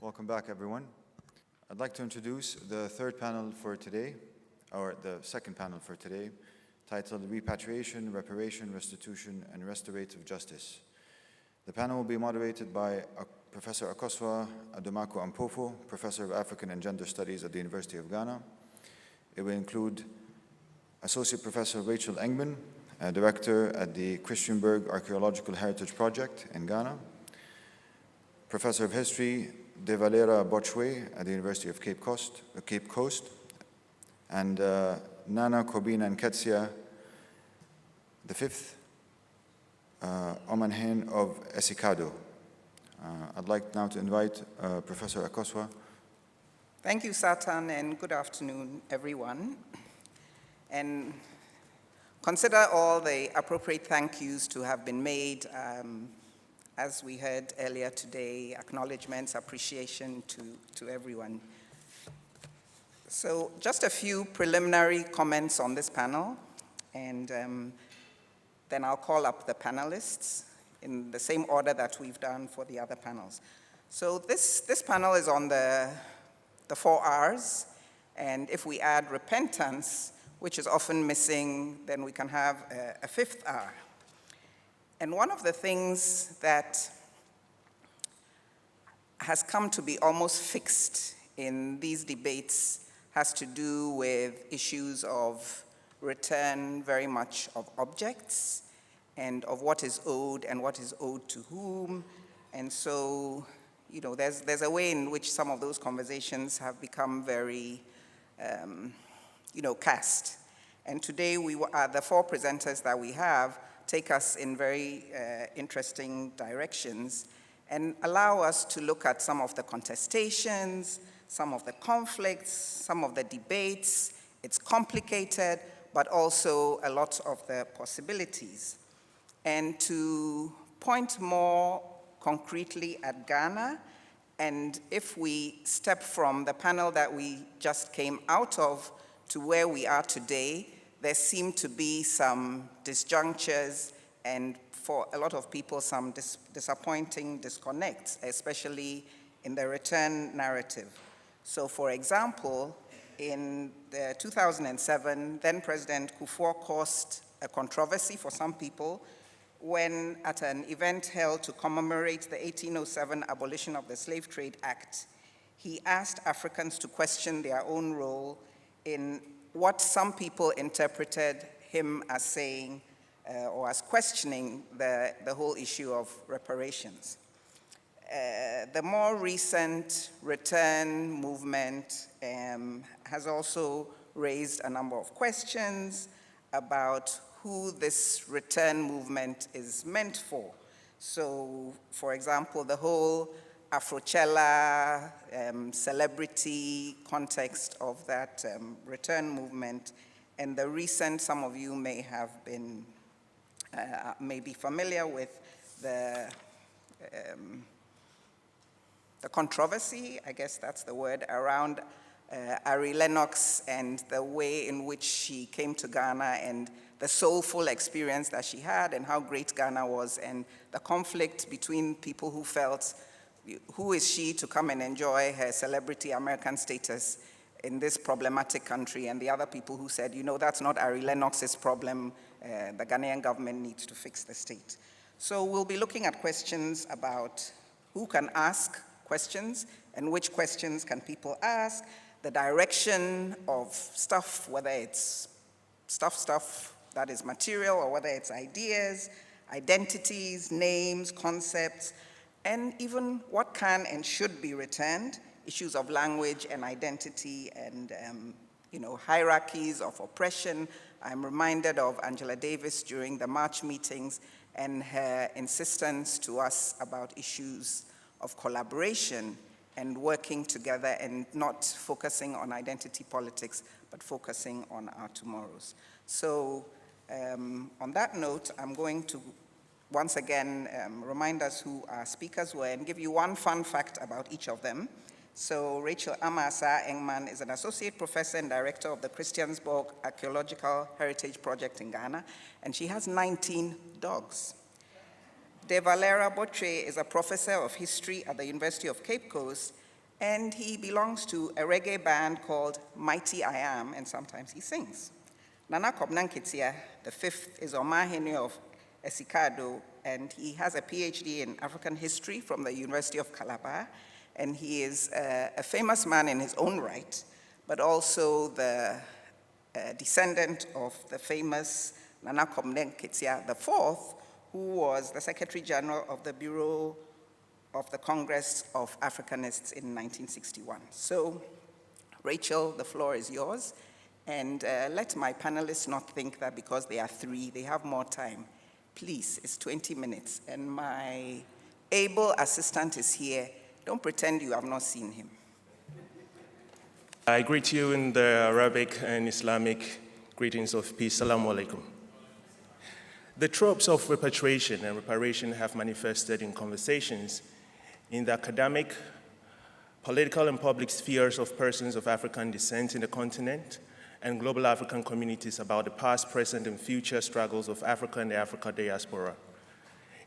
Welcome back, everyone. I'd like to introduce the third panel for today, or the second panel for today, titled Repatriation, Reparation, Restitution, and Restorative Justice. The panel will be moderated by Professor Akosua Adomako Ampofo, Professor of African and Gender Studies at the University of Ghana. It will include Associate Professor Rachel Engman, Director at the Christianberg Archaeological Heritage Project in Ghana, Professor of History De Valera Bochwe at the University of Cape Coast, and Nana Kobina Nketsia, the fifth, Omanhen of Esikado. I'd like now to invite Professor Akosua. Thank you, Satan, and good afternoon, everyone. And consider all the appropriate thank yous to have been made. As we heard earlier today, acknowledgements, appreciation to everyone. So just a few preliminary comments on this panel, and then I'll call up the panelists in the same order that we've done for the other panels. So this panel is on the 4 R's, and if we add repentance, which is often missing, then we can have a 5th R. And one of the things that has come to be almost fixed in these debates has to do with issues of return, very much of objects, and of what is owed and what is owed to whom. And so, you know, there's a way in which some of those conversations have become very, cast. And today, the 4 presenters that we have take us in very interesting directions and allow us to look at some of the contestations, some of the conflicts, some of the debates. It's complicated, but also a lot of the possibilities. And to point more concretely at Ghana, and if we step from the panel that we just came out of to where we are today, there seem to be some disjunctures and for a lot of people some disappointing disconnects, especially in the return narrative. So for example, in 2007, then President Kufuor caused a controversy for some people when at an event held to commemorate the 1807 abolition of the Slave Trade Act, he asked Africans to question their own role in what some people interpreted him as saying or as questioning the whole issue of reparations. The more recent return movement has also raised a number of questions about who this return movement is meant for. So, for example, the whole Afrochella celebrity context of that return movement, and the recent, some of you may have been, may be familiar with the controversy, I guess that's the word, around Ari Lennox and the way in which she came to Ghana and the soulful experience that she had and how great Ghana was, and the conflict between people who felt who is she to come and enjoy her celebrity American status in this problematic country, and the other people who said, you know, that's not Ari Lennox's problem, the Ghanaian government needs to fix the state. So we'll be looking at questions about who can ask questions and which questions can people ask, the direction of stuff, whether it's stuff that is material or whether it's ideas, identities, names, concepts, and even what can and should be returned, issues of language and identity and hierarchies of oppression. I'm reminded of Angela Davis during the March meetings and her insistence to us about issues of collaboration and working together and not focusing on identity politics, but focusing on our tomorrows. So on that note, I'm going to once again remind us who our speakers were and give you one fun fact about each of them. So Rachel Amasa Engman is an associate professor and director of the Christiansborg Archaeological Heritage Project in Ghana, and she has 19 dogs. De Valera Bochwe is a professor of history at the University of Cape Coast, And he belongs to a reggae band called Mighty I Am, and sometimes he sings. Nana Kobnan Kitia, the fifth, is Omahene of Esikado, and he has a PhD in African history from the University of Calabar, and he is a famous man in his own right, but also the descendant of the famous Nana Kobnan Kitia the fourth, who was the Secretary General of the Bureau of the Congress of Africanists in 1961. So, Rachel, the floor is yours. And let my panelists not think that because they are three, they have more time. Please, it's 20 minutes. And my able assistant is here. Don't pretend you have not seen him. I greet you in the Arabic and Islamic greetings of peace. Assalamu alaikum. The tropes of repatriation and reparation have manifested in conversations in the academic, political, and public spheres of persons of African descent in the continent and global African communities about the past, present, and future struggles of Africa and the Africa diaspora.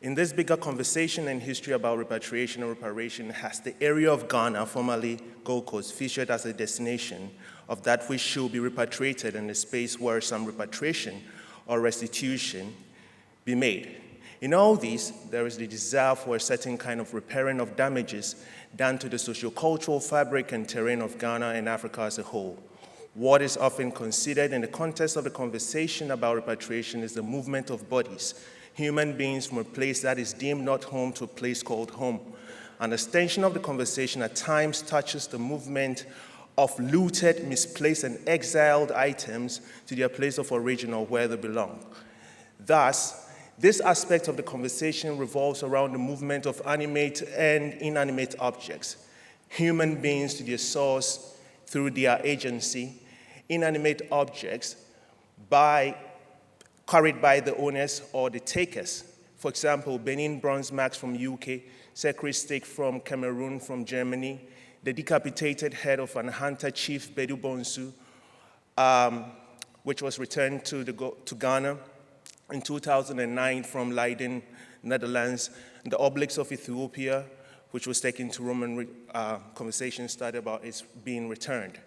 In this bigger conversation and history about repatriation and reparation, has the area of Ghana, formerly Gold Coast, featured as a destination of that which should be repatriated in a space where some repatriation or restitution be made? In all these, there is the desire for a certain kind of repairing of damages done to the sociocultural fabric and terrain of Ghana and Africa as a whole. What is often considered in the context of the conversation about repatriation is the movement of bodies, human beings from a place that is deemed not home to a place called home. An extension of the conversation at times touches the movement of looted, misplaced, and exiled items to their place of origin or where they belong. Thus, this aspect of the conversation revolves around the movement of animate and inanimate objects, human beings to their source through their agency, inanimate objects carried by the owners or the takers. For example, Benin bronze marks from UK, sacred stick from Cameroon, from Germany, the decapitated head of an hunter chief, Bedu Bonsu, which was returned to Ghana in 2009 from Leiden, Netherlands, the obelisks of Ethiopia, which was taken to Roman conversation started about its being returned.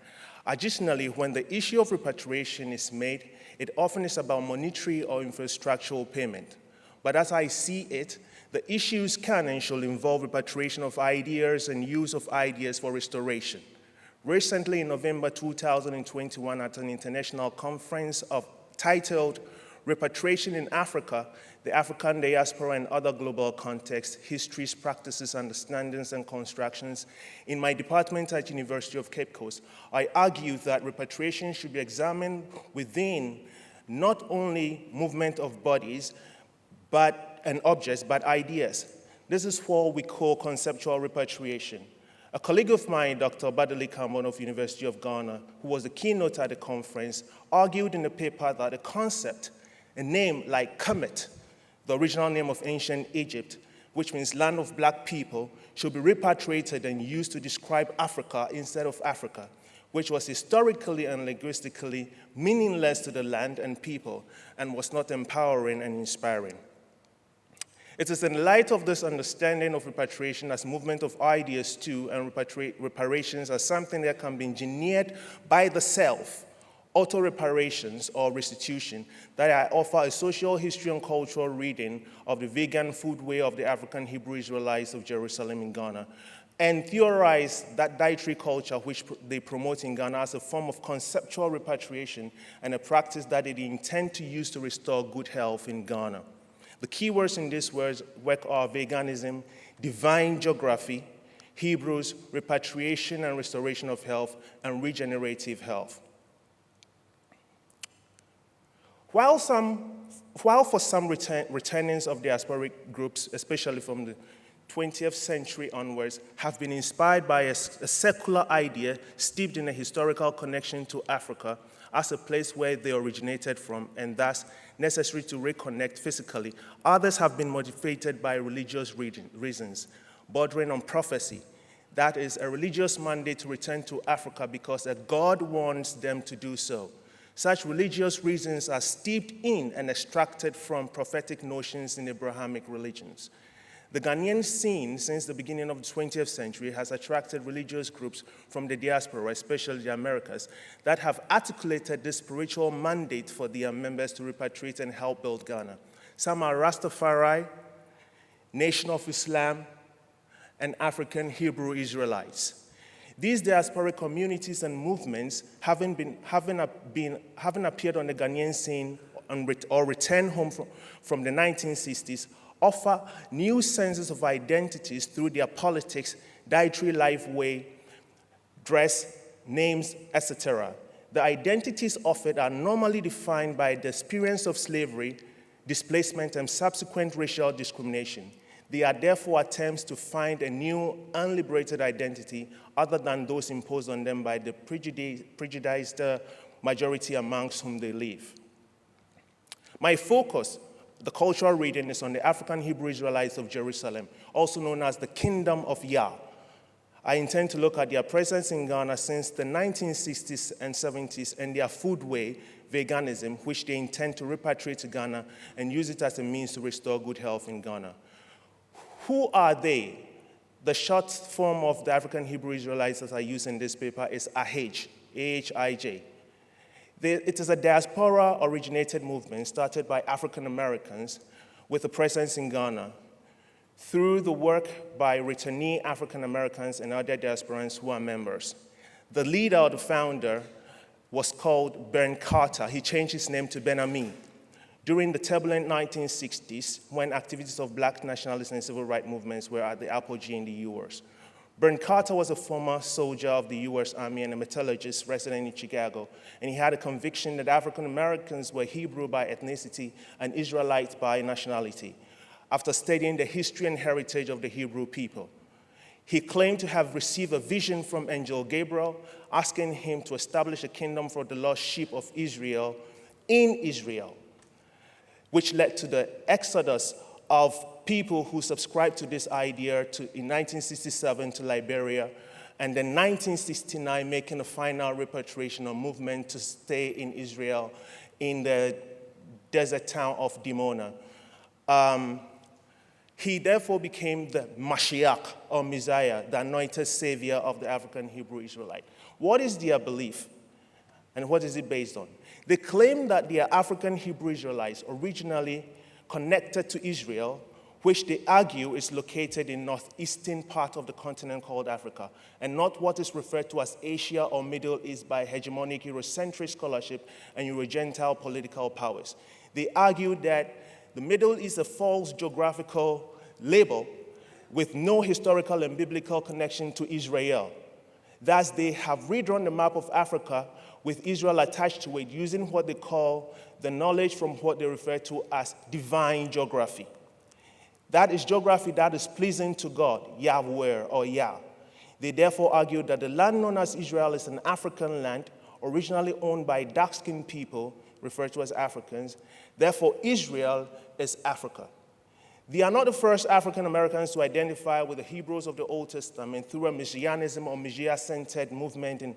Additionally, when the issue of repatriation is made, it often is about monetary or infrastructural payment. But as I see it, the issues can and should involve repatriation of ideas and use of ideas for restoration. Recently, in November 2021, at an international conference titled Repatriation in Africa, the African diaspora and other global contexts, histories, practices, understandings, and constructions. In my department at University of Cape Coast, I argue that repatriation should be examined within not only movement of bodies and objects, but ideas. This is what we call conceptual repatriation. A colleague of mine, Dr. Badali Kambon of University of Ghana, who was the keynote at the conference, argued in the paper that a concept, a name like Kemet, the original name of ancient Egypt, which means land of black people, should be repatriated and used to describe Africa instead of Africa, which was historically and linguistically meaningless to the land and people and was not empowering and inspiring. It is in light of this understanding of repatriation as movement of ideas too, and reparations as something that can be engineered by the self, auto-reparations or restitution, that I offer a social history and cultural reading of the vegan food way of the African Hebrew Israelites of Jerusalem in Ghana, and theorize that dietary culture which they promote in Ghana as a form of conceptual repatriation and a practice that they intend to use to restore good health in Ghana. The key words in this work are veganism, divine geography, Hebrews, repatriation and restoration of health, and regenerative health. While for some returnings of diasporic groups, especially from the 20th century onwards, have been inspired by a secular idea steeped in a historical connection to Africa as a place where they originated from and thus necessary to reconnect physically, others have been motivated by religious reasons, bordering on prophecy. That is, a religious mandate to return to Africa because a God wants them to do so. Such religious reasons are steeped in and extracted from prophetic notions in Abrahamic religions. The Ghanaian scene, since the beginning of the 20th century, has attracted religious groups from the diaspora, especially the Americas, that have articulated the spiritual mandate for their members to repatriate and help build Ghana. Some are Rastafari, Nation of Islam, and African Hebrew Israelites. These diasporic communities and movements, having appeared on the Ghanaian scene or returned home from the 1960s, offer new senses of identities through their politics, dietary life way, dress, names, etc. The identities offered are normally defined by the experience of slavery, displacement, and subsequent racial discrimination. They are therefore attempts to find a new, unliberated identity other than those imposed on them by the prejudiced majority amongst whom they live. My focus, the cultural reading, is on the African Hebrew Israelites of Jerusalem, also known as the Kingdom of Yah. I intend to look at their presence in Ghana since the 1960s and 70s and their food way, veganism, which they intend to repatriate to Ghana and use it as a means to restore good health in Ghana. Who are they? The short form of the African Hebrew Israelites as I use in this paper is AHIJ, A-H-I-J. It is a diaspora-originated movement started by African Americans with a presence in Ghana through the work by returnee African Americans and other diasporans who are members. The leader or the founder was called Ben Carter. He changed his name to Ben-Ami during the turbulent 1960s when activities of black nationalist and civil rights movements were at the apogee in the US. Ben Carter was a former soldier of the US Army and a metallurgist resident in Chicago, and he had a conviction that African Americans were Hebrew by ethnicity and Israelites by nationality, after studying the history and heritage of the Hebrew people. He claimed to have received a vision from Angel Gabriel, asking him to establish a kingdom for the lost sheep of Israel in Israel, which led to the exodus of people who subscribed to this idea in 1967 to Liberia, and then 1969 making a final repatriation or movement to stay in Israel in the desert town of Dimona. He therefore became the Mashiach, or Messiah, the anointed savior of the African Hebrew Israelite. What is their belief, and what is it based on? They claim that they are African Hebrew Israelites originally connected to Israel, which they argue is located in northeastern part of the continent called Africa, and not what is referred to as Asia or Middle East by hegemonic Eurocentric scholarship and Eurogentile political powers. They argue that the Middle East is a false geographical label with no historical and biblical connection to Israel. Thus, they have redrawn the map of Africa with Israel attached to it using what they call the knowledge from what they refer to as divine geography. That is geography that is pleasing to God, Yahweh or Yah. They therefore argue that the land known as Israel is an African land originally owned by dark-skinned people, referred to as Africans. Therefore, Israel is Africa. They are not the first African Americans to identify with the Hebrews of the Old Testament through a Messianism or Messiah-centered movement in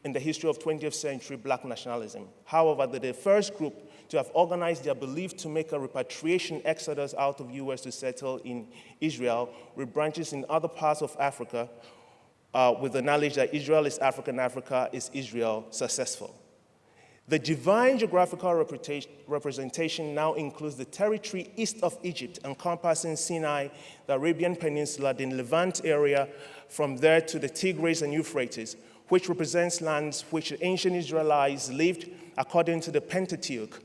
the history of 20th century black nationalism. However, they're the first group to have organized their belief to make a repatriation exodus out of US to settle in Israel, with branches in other parts of Africa, with the knowledge that Israel is African, Africa is Israel successful. The divine geographical representation now includes the territory east of Egypt, encompassing Sinai, the Arabian Peninsula, the Levant area, from there to the Tigris and Euphrates, which represents lands which ancient Israelites lived according to the Pentateuch.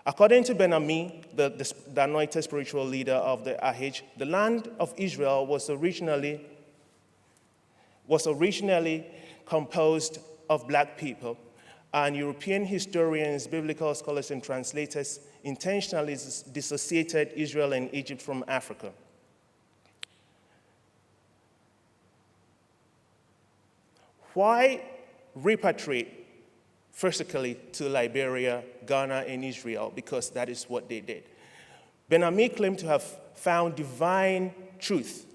According to Ben-Ami, the anointed spiritual leader of the AHIJ, the land of Israel was originally composed of black people, and European historians, biblical scholars, and translators intentionally dissociated Israel and Egypt from Africa. Why repatriate physically to Liberia, Ghana, and Israel? Because that is what they did. Ben-Ami claimed to have found divine truth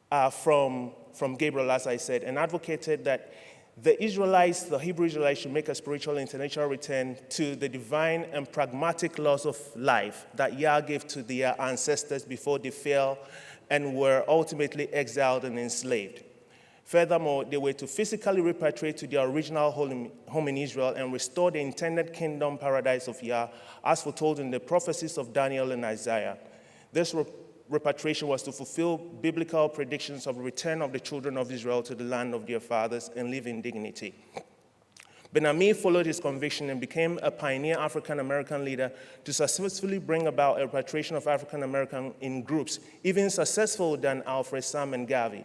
from Gabriel, as I said, and advocated that the Israelites, the Hebrew Israelites, should make a spiritual intellectual return to the divine and pragmatic laws of life that Yah gave to their ancestors before they fell and were ultimately exiled and enslaved. Furthermore, they were to physically repatriate to their original home in Israel and restore the intended kingdom paradise of Yah, as foretold in the prophecies of Daniel and Isaiah. This repatriation was to fulfill biblical predictions of the return of the children of Israel to the land of their fathers and live in dignity. Ben-Ami followed his conviction and became a pioneer African-American leader to successfully bring about a repatriation of African-American in groups, even successful than Alfred, Sam, and Garvey.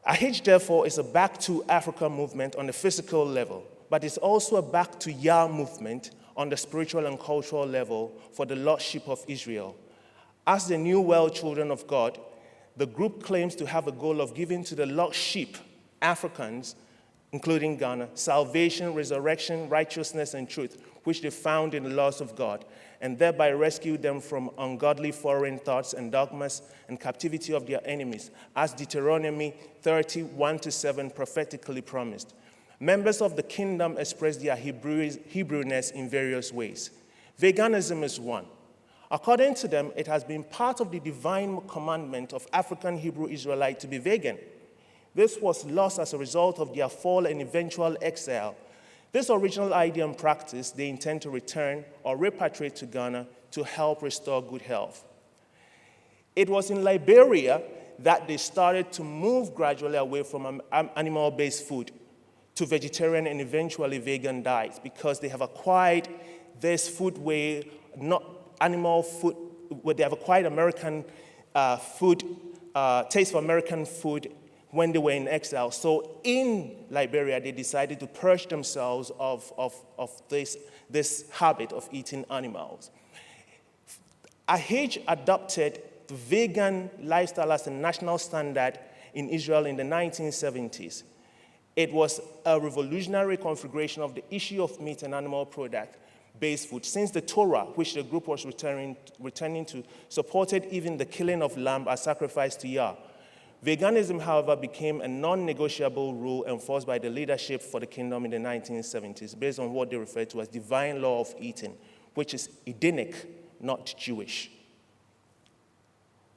AH, therefore, is a back to Africa movement on the physical level, but it's also a back to Yah movement on the spiritual and cultural level for the Lordship of Israel. As the new world children of God, the group claims to have a goal of giving to the lost sheep, Africans, including Ghana, salvation, resurrection, righteousness, and truth, which they found in the laws of God, and thereby rescue them from ungodly foreign thoughts and dogmas and captivity of their enemies, as Deuteronomy 30:1-7 prophetically promised. Members of the kingdom express their Hebrewness in various ways. Veganism is one. According to them, it has been part of the divine commandment of African Hebrew Israelite to be vegan. This was lost as a result of their fall and eventual exile. This original idea and practice they intend to return or repatriate to Ghana to help restore good health. It was in Liberia that they started to move gradually away from animal-based food to vegetarian and eventually vegan diets because they have acquired this food way, not animal food, where they have acquired American food, taste for American food when they were in exile. So in Liberia, they decided to purge themselves of this habit of eating animals. AH adopted the vegan lifestyle as a national standard in Israel in the 1970s. It was a revolutionary configuration of the issue of meat and animal product-based food, since the Torah, which the group was returning to, supported even the killing of lamb as sacrifice to Yah. Veganism, however, became a non-negotiable rule enforced by the leadership for the kingdom in the 1970s, based on what they refer to as divine law of eating, which is Edenic, not Jewish.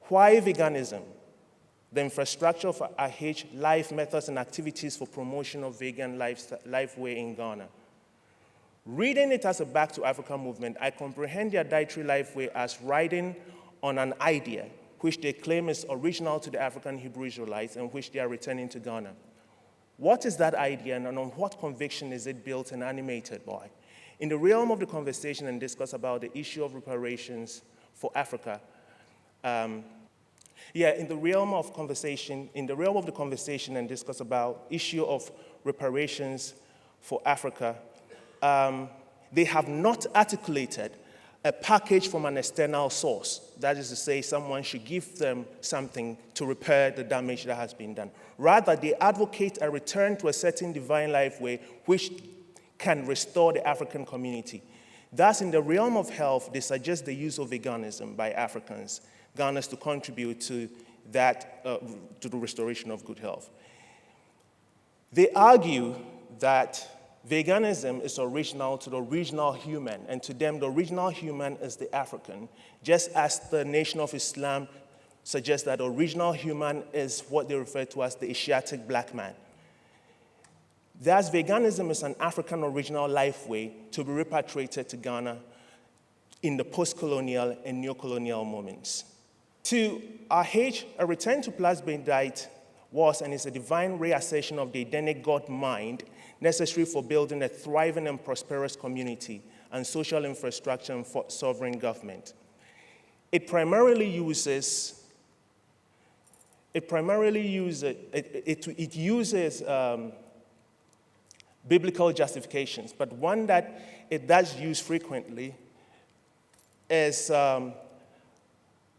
Why veganism? The infrastructure of AH, life methods, and activities for promotion of vegan lifeway in Ghana. Reading it as a back to Africa movement, I comprehend their dietary lifeway as riding on an idea which they claim is original to the African Hebrew Israelites and which they are returning to Ghana. What is that idea, and on what conviction is it built and animated by? In the realm of the conversation and discuss about the issue of reparations for Africa, in the realm of the conversation and discuss about issue of reparations for Africa, they have not articulated a package from an external source. That is to say, someone should give them something to repair the damage that has been done. Rather, they advocate a return to a certain divine lifeway which can restore the African community. Thus, in the realm of health, they suggest the use of veganism by Africans, Ghanaians, to contribute to that, to the restoration of good health. They argue that veganism is original to the original human, and to them, the original human is the African, just as the Nation of Islam suggests that the original human is what they refer to as the Asiatic black man. Thus, veganism is an African original lifeway to be repatriated to Ghana in the post-colonial and neo-colonial moments. To AH, a return to plant-based diet was and is a divine reassertion of the Edenic God mind necessary for building a thriving and prosperous community and social infrastructure and for sovereign government. It primarily uses biblical justifications, but one that it does use frequently is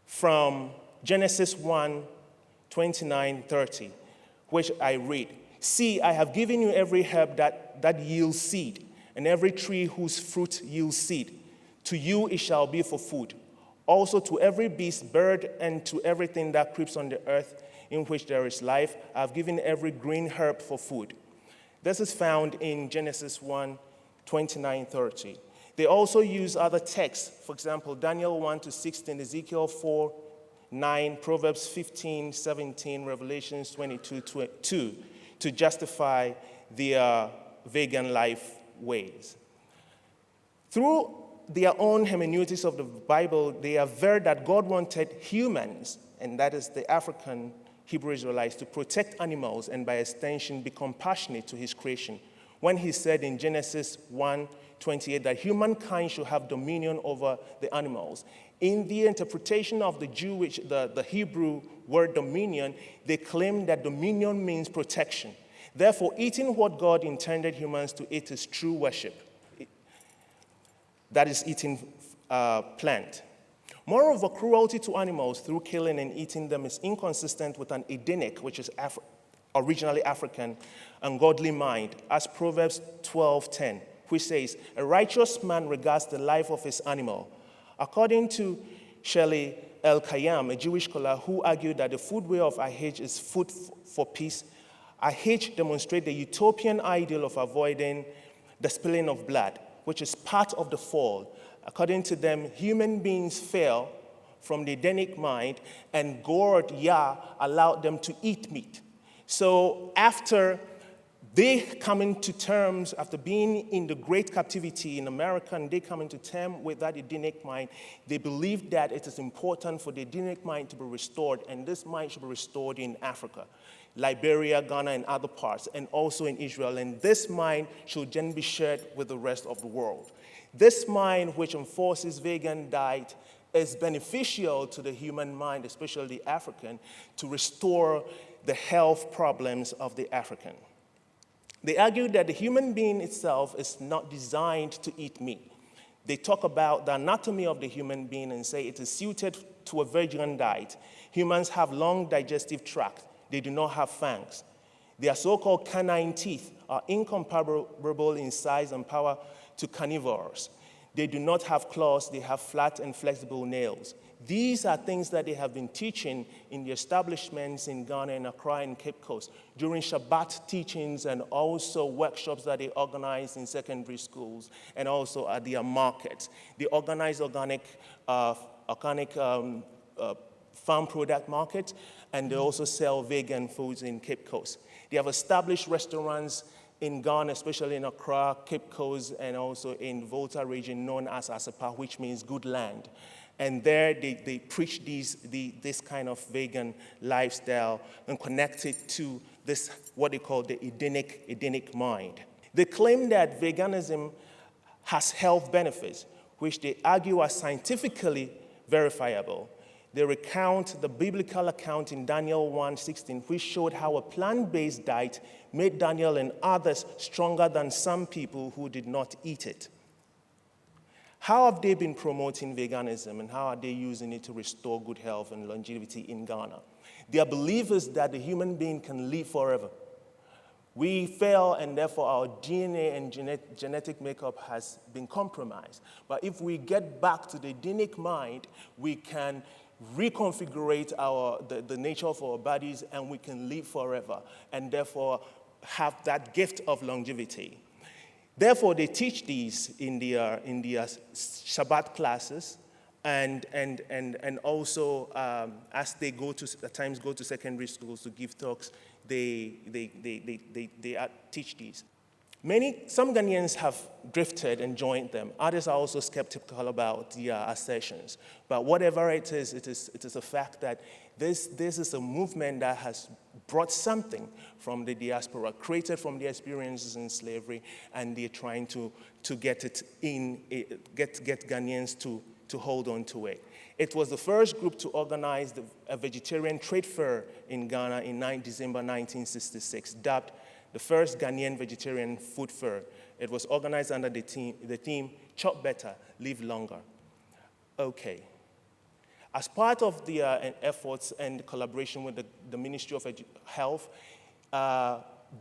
from Genesis 1:29-30, which I read. See, I have given you every herb that yields seed, and every tree whose fruit yields seed. To you it shall be for food. Also to every beast, bird, and to everything that creeps on the earth, in which there is life. I've given every green herb for food. This is found in Genesis 1, 29-30. They also use other texts, for example, Daniel 1-16, Ezekiel 4, 9, Proverbs 15, 17, Revelations 22, to justify their vegan life ways. Through their own hermeneutics of the Bible, they aver that God wanted humans, and that is the African Hebrew Israelites, to protect animals and by extension be compassionate to his creation. When he said in Genesis 1:28 that humankind should have dominion over the animals. In the interpretation of the Jewish, the Hebrew word dominion, they claim that dominion means protection. Therefore, eating what God intended humans to eat is true worship. That is eating plant. Moreover, cruelty to animals through killing and eating them is inconsistent with an Edenic, which is originally African, ungodly mind, as Proverbs 12:10, which says, a righteous man regards the life of his animal. According to Shelley El-Khayyam, a Jewish scholar who argued that the food way of IH is food for peace, IH demonstrates the utopian ideal of avoiding the spilling of blood, which is part of the fall. According to them, human beings fell from the Edenic mind, and God, Yah, allowed them to eat meat. So after they coming to terms, after being in the great captivity in America, and they coming to terms with that Edenic mind, they believe that it is important for the Edenic mind to be restored, and this mind should be restored in Africa, Liberia, Ghana, and other parts, and also in Israel. And this mind should then be shared with the rest of the world. This mind, which enforces vegan diet, is beneficial to the human mind, especially the African, to restore the health problems of the African. They argue that the human being itself is not designed to eat meat. They talk about the anatomy of the human being and say it is suited to a vegan diet. Humans have long digestive tract. They do not have fangs. Their so-called canine teeth are incomparable in size and power to carnivores. They do not have claws. They have flat and flexible nails. These are things that they have been teaching in the establishments in Ghana and Accra and Cape Coast during Shabbat teachings and also workshops that they organize in secondary schools and also at their markets. They organize organic farm product markets, and they also sell vegan foods in Cape Coast. They have established restaurants in Ghana, especially in Accra, Cape Coast, and also in Volta region known as Asapa, which means good land. And there they preach this kind of vegan lifestyle and connect it to this, what they call the Edenic mind. They claim that veganism has health benefits, which they argue are scientifically verifiable. They recount the biblical account in Daniel 1:16, which showed how a plant-based diet made Daniel and others stronger than some people who did not eat it. How have they been promoting veganism, and how are they using it to restore good health and longevity in Ghana? Their belief is that the human being can live forever. We fail, and therefore our DNA and genetic makeup has been compromised. But if we get back to the Edenic mind, we can reconfigure the nature of our bodies, and we can live forever, and therefore have that gift of longevity. Therefore, they teach these in their Shabbat classes, and also as they at times go to secondary schools to give talks, they teach these. Some Ghanaians have drifted and joined them. Others are also skeptical about their assertions. But whatever it is a fact that this is a movement that has brought something from the diaspora, created from the experiences in slavery, and they're trying to get Ghanaians to hold on to it. It was the first group to organize a vegetarian trade fair in Ghana in December 1966, dubbed the first Ghanaian vegetarian food fair. It was organized under the theme, Chop Better, Live Longer. Okay. As part of the efforts and collaboration with the Ministry of Health,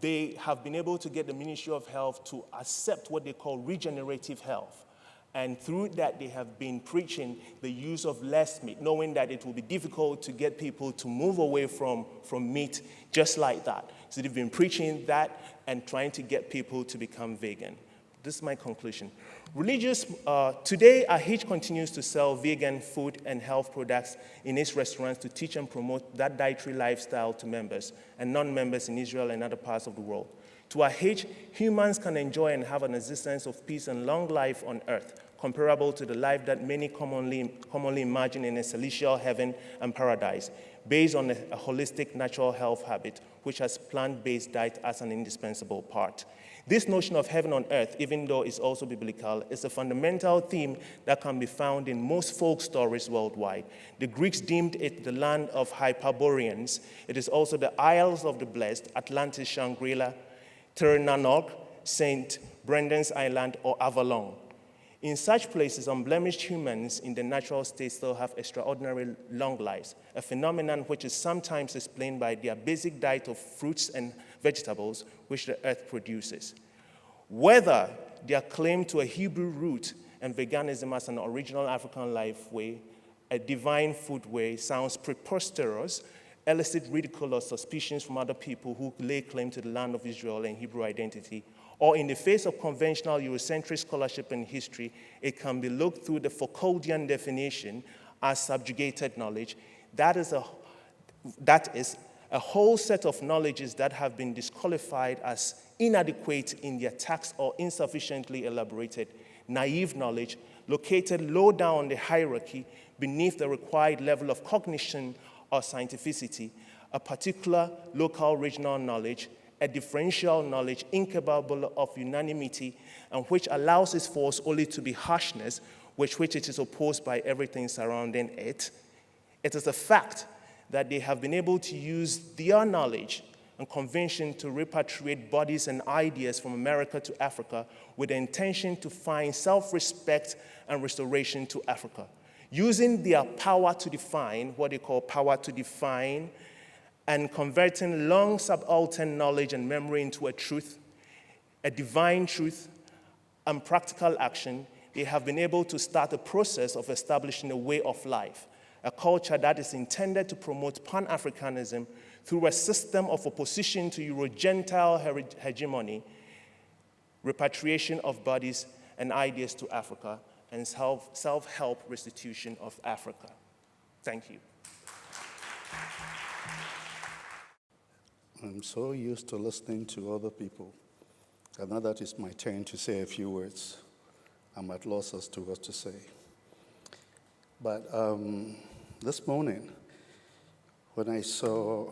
they have been able to get the Ministry of Health to accept what they call regenerative health. And through that, they have been preaching the use of less meat, knowing that it will be difficult to get people to move away from meat just like that. So they've been preaching that and trying to get people to become vegan. This is my conclusion. Today, AH continues to sell vegan food and health products in its restaurants to teach and promote that dietary lifestyle to members and non-members in Israel and other parts of the world. To AH, humans can enjoy and have an existence of peace and long life on earth, comparable to the life that many commonly imagine in a celestial heaven and paradise, based on a holistic natural health habit, which has plant-based diet as an indispensable part. This notion of heaven on earth, even though it's also biblical, is a fundamental theme that can be found in most folk stories worldwide. The Greeks deemed it the land of Hyperboreans. It is also the Isles of the Blessed, Atlantis, Shangri-La, Terrannog, St. Brendan's Island, or Avalon. In such places, unblemished humans in the natural state still have extraordinary long lives, a phenomenon which is sometimes explained by their basic diet of fruits and vegetables which the earth produces. Whether their claim to a Hebrew root and veganism as an original African life way, a divine food way, sounds preposterous, elicit ridicule or suspicions from other people who lay claim to the land of Israel and Hebrew identity, or in the face of conventional Eurocentric scholarship and history, it can be looked through the Foucauldian definition as subjugated knowledge. That is a whole set of knowledges that have been disqualified as inadequate in their text or insufficiently elaborated, naive knowledge located low down on the hierarchy beneath the required level of cognition or scientificity, a particular local regional knowledge, a differential knowledge incapable of unanimity and which allows its force only to be harshness, with which it is opposed by everything surrounding it. It is a fact that they have been able to use their knowledge and convention to repatriate bodies and ideas from America to Africa with the intention to find self-respect and restoration to Africa. Using their power to define, what they call power to define, and converting long subaltern knowledge and memory into a truth, a divine truth, and practical action, they have been able to start a process of establishing a way of life, a culture that is intended to promote Pan-Africanism through a system of opposition to Euro-Gentile hegemony, repatriation of bodies and ideas to Africa, and self-help restitution of Africa. Thank you. I'm so used to listening to other people, and now that it's my turn to say a few words, I'm at loss as to what to say. But this morning, when I saw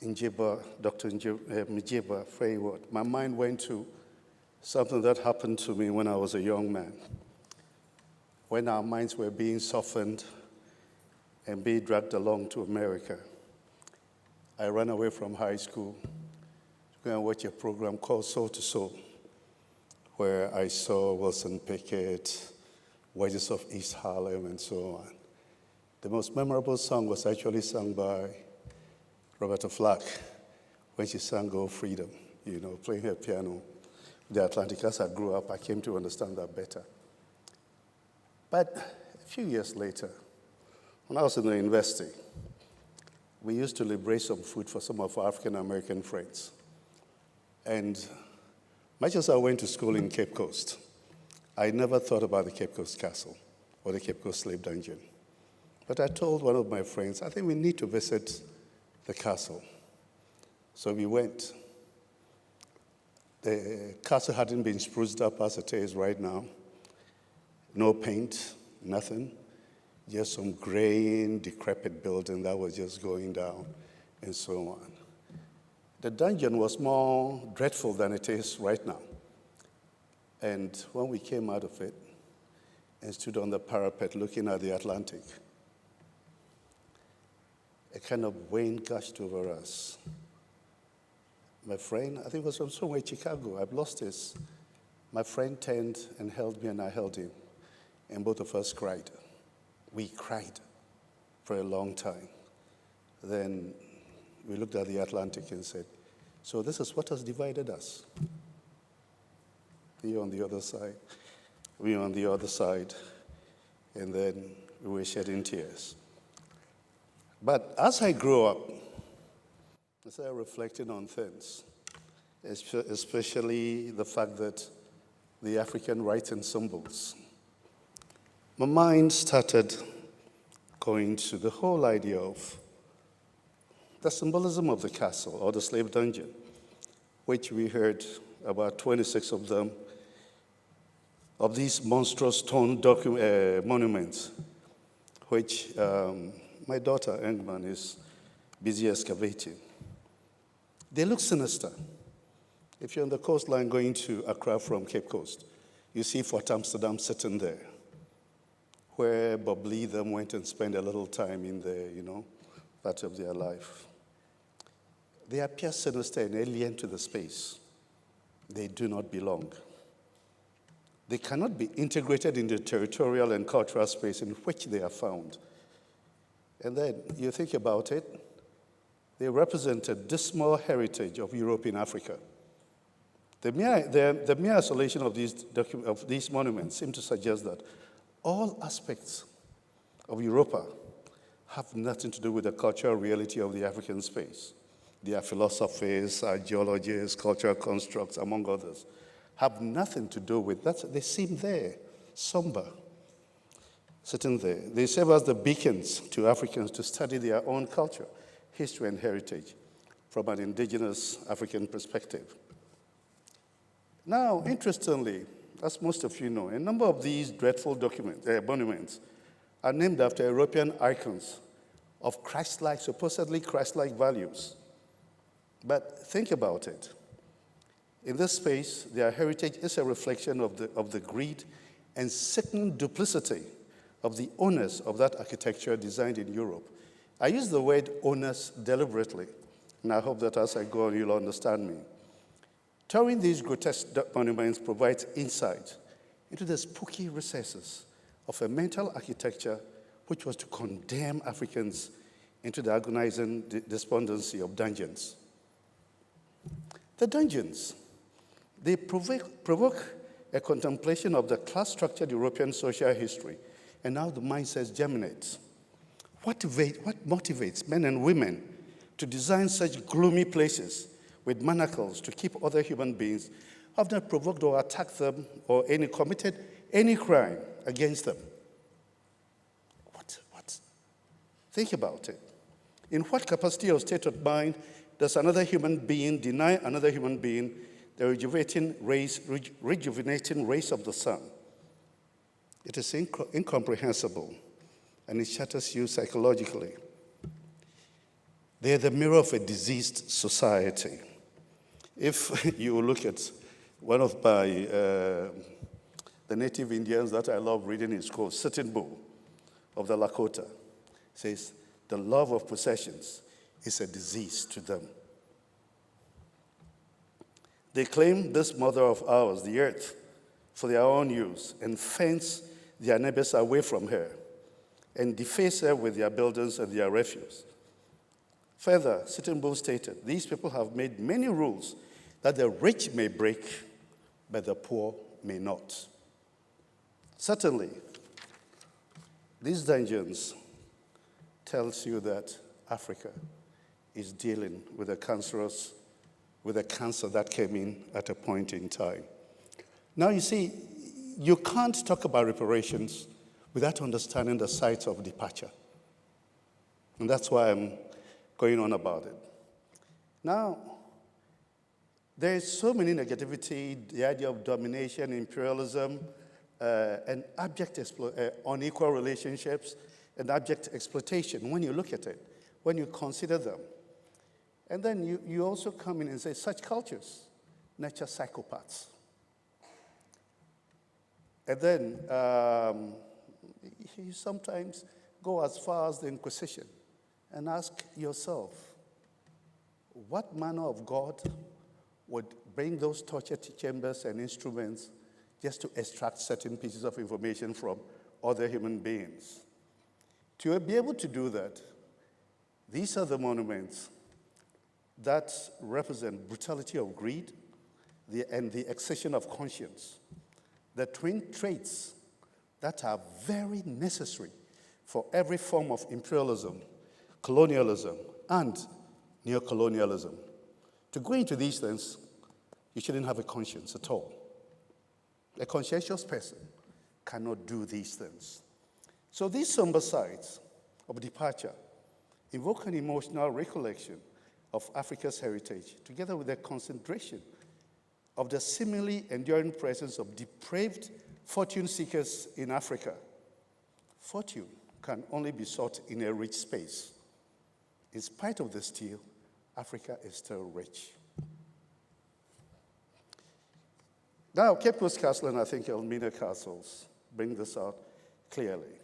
Dr. Njiba Fayward, my mind went to something that happened to me when I was a young man, when our minds were being softened and being dragged along to America. I ran away from high school to go and watch a program called Soul to Soul, where I saw Wilson Pickett, Voices of East Harlem, and so on. The most memorable song was actually sung by Roberta Flack when she sang "Oh Freedom," playing her piano. The Atlantic. As I grew up, I came to understand that better. But a few years later, when I was in the university, we used to liberate some food for some of our African-American friends. And much as I went to school in Cape Coast, I never thought about the Cape Coast Castle or the Cape Coast Slave Dungeon. But I told one of my friends, I think we need to visit the castle. So we went. The castle hadn't been spruced up as it is right now. No paint, nothing. Just some graying, decrepit building that was just going down, and so on. The dungeon was more dreadful than it is right now. And when we came out of it and stood on the parapet looking at the Atlantic, a kind of wind gushed over us. My friend, I think it was from somewhere in Chicago, I've lost this. My friend turned and held me, and I held him, and both of us cried. We cried for a long time. Then we looked at the Atlantic and said, so this is what has divided us. Here on the other side. we were on the other side, and then we were shedding tears. But as I grew up, I started reflecting on things, especially the fact that the African rites and symbols. My mind started going to the whole idea of the symbolism of the castle or the slave dungeon, which we heard about 26 of them, of these monstrous stone monuments, which my daughter, Engman, is busy excavating. They look sinister. If you're on the coastline going to Accra from Cape Coast, you see Fort Amsterdam sitting there, where Bob Lee them went and spent a little time in there, part of their life. They appear sinister and alien to the space. They do not belong. They cannot be integrated into the territorial and cultural space in which they are found. And then you think about it, they represent a dismal heritage of Europe in Africa. The mere isolation of these monuments seem to suggest that all aspects of Europa have nothing to do with the cultural reality of the African space. Their philosophies, ideologies, cultural constructs, among others, have nothing to do with that. They seem there, somber, sitting there. They serve as the beacons to Africans to study their own culture, history, and heritage from an indigenous African perspective. Now, interestingly, as most of you know, a number of these dreadful monuments are named after European icons of Christ-like, supposedly Christ-like values. But think about it. In this space, their heritage is a reflection of the greed and sickening duplicity of the owners of that architecture designed in Europe. I use the word owners deliberately, and I hope that as I go on, you'll understand me. Touring these grotesque monuments provides insight into the spooky recesses of a mental architecture which was to condemn Africans into the agonizing despondency of dungeons. The dungeons, they provoke a contemplation of the class-structured European social history and how the mindset germinates. What motivates men and women to design such gloomy places with manacles to keep other human beings who have not provoked or attacked them or committed any crime against them? What? Think about it. In what capacity or state of mind does another human being deny another human being the rejuvenating rays of the sun? It is incomprehensible, and it shatters you psychologically. They are the mirror of a diseased society. If you look at one of the native Indians that I love reading in school, Sitting Bull of the Lakota, says, the love of possessions is a disease to them. They claim this mother of ours, the earth, for their own use and fence their neighbors away from her and deface her with their buildings and their refuse. Further, Sitting Bull stated, these people have made many rules that the rich may break, but the poor may not. Certainly, these dungeons tells you that Africa is dealing with a cancer that came in at a point in time. Now, you see, you can't talk about reparations without understanding the sites of departure. And that's why I'm going on about it. Now, there is so many negativity, the idea of domination, imperialism, and abject unequal relationships, and abject exploitation when you look at it, when you consider them. And then you also come in and say such cultures nurture psychopaths. And then you sometimes go as far as the Inquisition and ask yourself, what manner of God would bring those torture chambers and instruments just to extract certain pieces of information from other human beings? To be able to do that, these are the monuments that represent brutality of greed and the excision of conscience. the twin traits that are very necessary for every form of imperialism, colonialism, and neocolonialism. To go into these things, you shouldn't have a conscience at all. A conscientious person cannot do these things. So these somber sides of departure invoke an emotional recollection of Africa's heritage, together with a concentration of the seemingly enduring presence of depraved fortune seekers in Africa. Fortune can only be sought in a rich space. In spite of the steal, Africa is still rich. Now, Cape Coast Castle and I think Elmina castles bring this out clearly.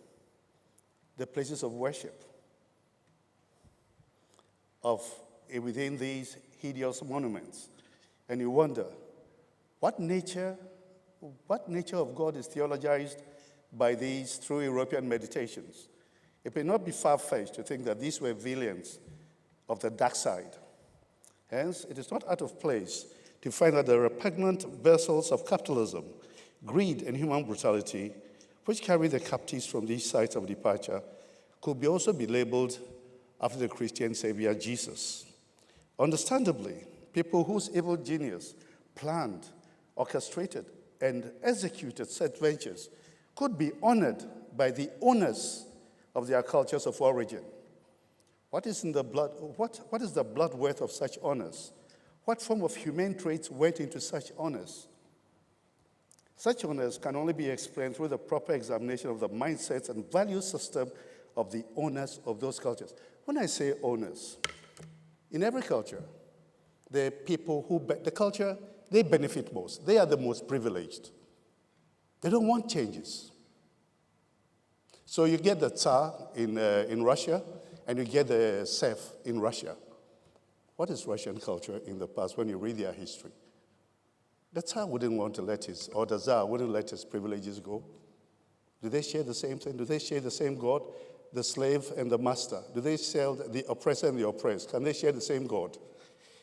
The places of worship within these hideous monuments. And you wonder, what nature of God is theologized by these through European meditations? It may not be far-fetched to think that these were villains of the dark side. Hence, it is not out of place to find that the repugnant vessels of capitalism, greed, and human brutality, which carry the captives from these sites of departure, could also be labeled after the Christian Savior Jesus. Understandably, people whose evil genius planned, orchestrated, and executed such ventures could be honored by the owners of their cultures of origin. What is the blood worth of such honors? What form of humane traits went into such honors? Such honors can only be explained through the proper examination of the mindsets and value system of the owners of those cultures. When I say owners, in every culture, the people the culture, they benefit most. They are the most privileged. They don't want changes. So you get the Tsar in Russia, and you get the serf in Russia. What is Russian culture in the past when you read their history? The Tsar wouldn't want to or the Tsar wouldn't let his privileges go. Do they share the same thing? Do they share the same God? The slave and the master? Do they share the oppressor and the oppressed? Can they share the same God?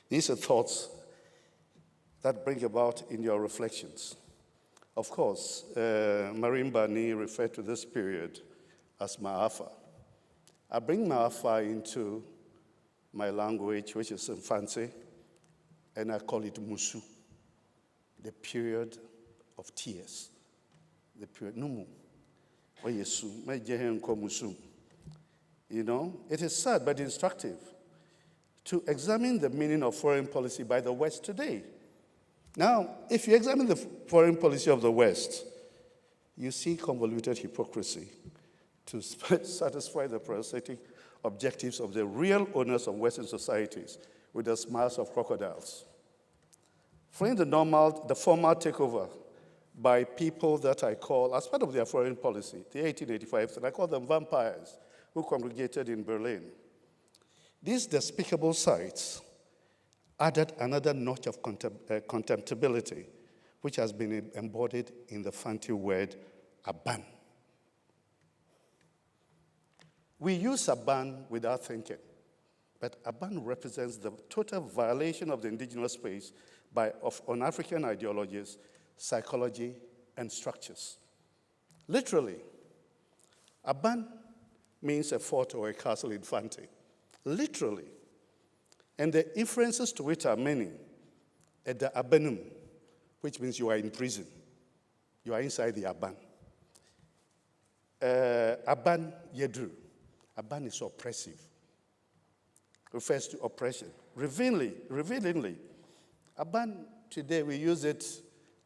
These are thoughts that bring about in your reflections. Of course, Marine Barney referred to this period as Ma'afa. I bring Ma'afa into my language, which is Mfansi, and I call it Musu, the period of tears. The period, Numu, Oyesu, Mejehe Nko Musu. You know, it is sad but instructive to examine the meaning of foreign policy by the West today. Now, if you examine the foreign policy of the West, you see convoluted hypocrisy to satisfy the parasitic objectives of the real owners of Western societies with the smiles of crocodiles. Following the formal takeover by people that I call, as part of their foreign policy, the 1885, and I call them vampires, who congregated in Berlin. These despicable sites added another notch of contemptibility, which has been embodied in the fancy word aban. We use aban without thinking, but aban represents the total violation of the indigenous space on African ideologies, psychology, and structures. Literally, aban means a fort or a castle in Fanti. Literally. And the inferences to it are many. At the abanum, which means you are in prison. You are inside the aban. Aban yedru. Aban is oppressive. Refers to oppression. Revealingly. Aban, today we use it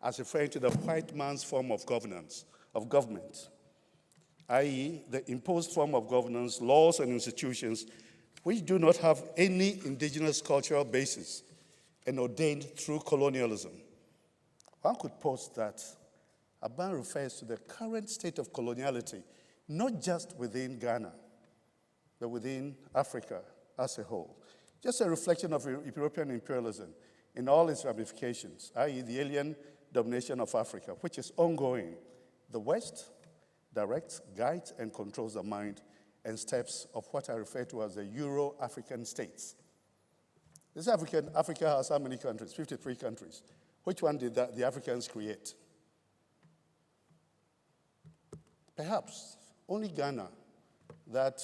as referring to the white man's form of government, i.e. the imposed form of governance, laws, and institutions which do not have any indigenous cultural basis and ordained through colonialism. One could post that Aban refers to the current state of coloniality, not just within Ghana, but within Africa as a whole. Just a reflection of European imperialism in all its ramifications, i.e. the alien domination of Africa, which is ongoing. The West directs, guides, and controls the mind and steps of what I refer to as the Euro-African states. This Africa has how many countries? 53 countries. Which one did the Africans create? perhaps only Ghana, that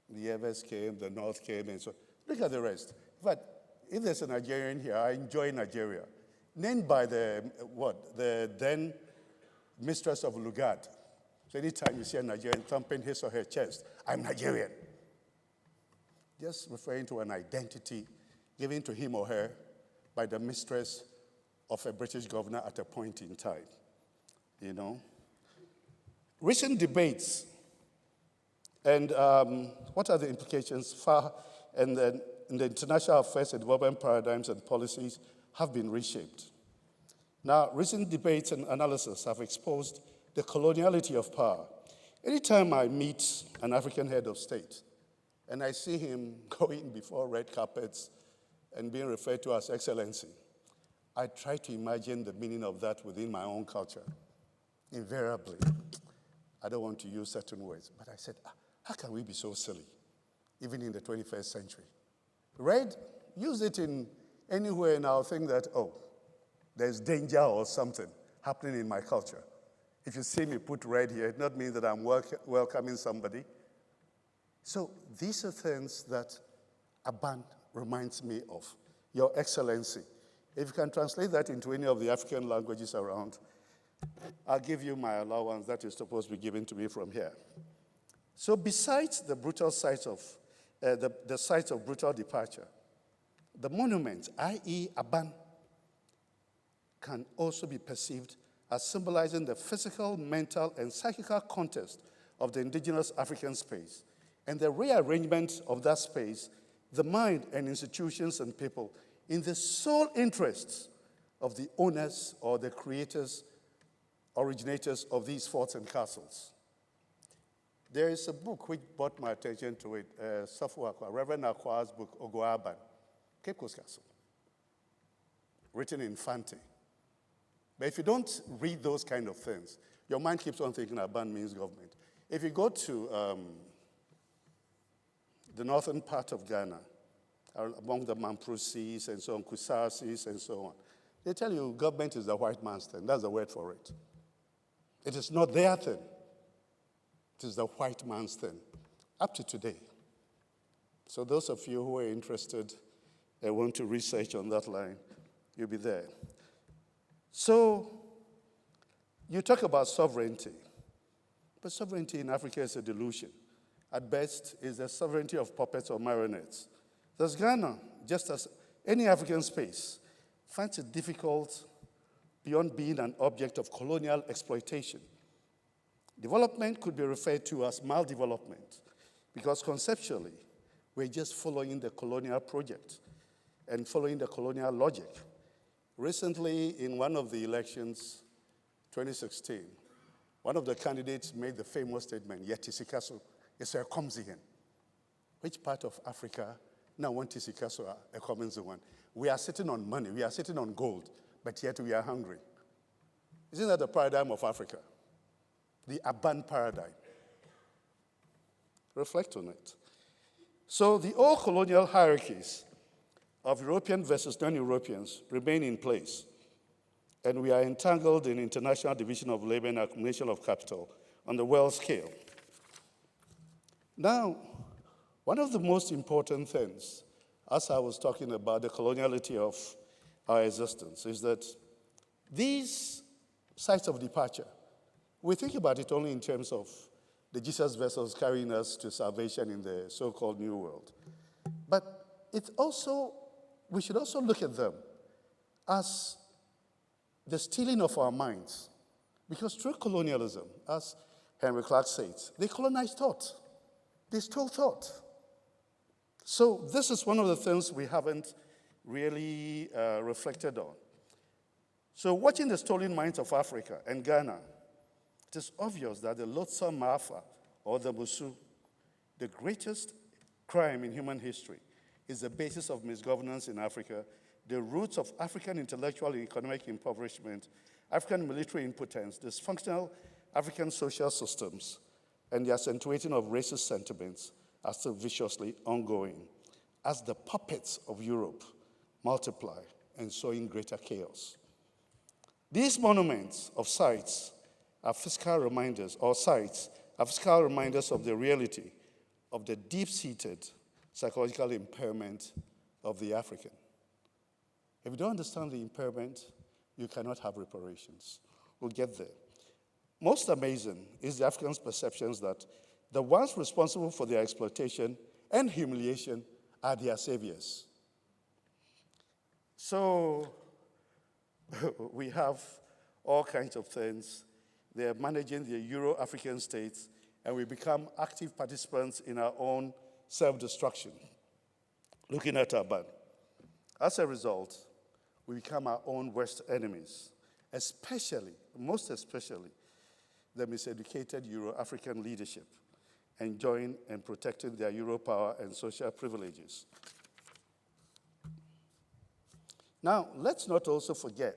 the Evers came, the North came, and so on. Look at the rest. But if there's a Nigerian here, I enjoy Nigeria. Named by the then mistress of Lugard. So anytime you see a Nigerian thumping his or her chest, I'm Nigerian. Just referring to an identity given to him or her by the mistress of a British governor at a point in time, you know. Recent debates and what are the implications in the international affairs and development paradigms and policies have been reshaped. Now, recent debates and analysis have exposed the coloniality of power. Anytime I meet an African head of state and I see him going before red carpets and being referred to as excellency, I try to imagine the meaning of that within my own culture. Invariably, I don't want to use certain words, but I said, how can we be so silly, even in the 21st century? Red, use it in anywhere and I'll think that, oh, there's danger or something happening in my culture. If you see me put red here, it not mean that I'm welcoming somebody. So these are things that Aban reminds me of, Your Excellency. If you can translate that into any of the African languages around, I'll give you my allowance that is supposed to be given to me from here. So besides the brutal sites of, the sites of brutal departure, the monuments, i.e. Aban, can also be perceived as symbolizing the physical, mental, and psychical context of the indigenous African space and the rearrangement of that space, the mind and institutions and people in the sole interests of the owners or the creators, originators of these forts and castles. There is a book which brought my attention to it, Reverend Akwa's book, Ogoaban, Cape Coast Castle, written in Fante. But if you don't read those kind of things, your mind keeps on thinking Aban means government. If you go to the northern part of Ghana, among the Mamprusis and so on, Kusasis and so on, they tell you government is the white man's thing. That's the word for it. It is not their thing. It is the white man's thing, up to today. So those of you who are interested and want to research on that line, you'll be there. So you talk about sovereignty, but sovereignty in Africa is a delusion. At best, it's the sovereignty of puppets or marionettes. Thus Ghana, just as any African space, finds it difficult beyond being an object of colonial exploitation. Development could be referred to as maldevelopment because conceptually, we're just following the colonial project and following the colonial logic. Recently, in one of the elections, 2016, one of the candidates made the famous statement, Yet Tisikaso is a Komzigen. Which part of Africa now want Tisikaso a Komzigen? We are sitting on money, we are sitting on gold, but yet we are hungry. Isn't that the paradigm of Africa? The Aban paradigm. Reflect on it. So the old colonial hierarchies of European versus non-Europeans remain in place, and we are entangled in international division of labor and accumulation of capital on the world scale. Now, one of the most important things, as I was talking about the coloniality of our existence, is that these sites of departure, we think about it only in terms of the Jesus vessels carrying us to salvation in the so-called New World. But it's also, we should also look at them as the stealing of our minds. Because through colonialism, as Henry Clark says, they colonized thought. They stole thought. So this is one of the things we haven't really reflected on. So watching the stolen minds of Africa and Ghana, it is obvious that the Lotsa Maafa, or the Musu, the greatest crime in human history, is the basis of misgovernance in Africa, the roots of African intellectual and economic impoverishment, African military impotence, dysfunctional African social systems, and the accentuating of racist sentiments are still viciously ongoing as the puppets of Europe multiply and sow in greater chaos. These monuments of sites are fiscal reminders, or sites, are fiscal reminders of the reality of the deep-seated psychological impairment of the African. If you don't understand the impairment, you cannot have reparations. We'll get there. Most amazing is the Africans' perceptions that the ones responsible for their exploitation and humiliation are their saviors. So we have all kinds of things. They're managing the Euro-African states, and we become active participants in our own self-destruction, looking at our bad. As a result, we become our own worst enemies, especially, most especially, the miseducated Euro-African leadership, enjoying and protecting their Euro power and social privileges. Now, let's not also forget,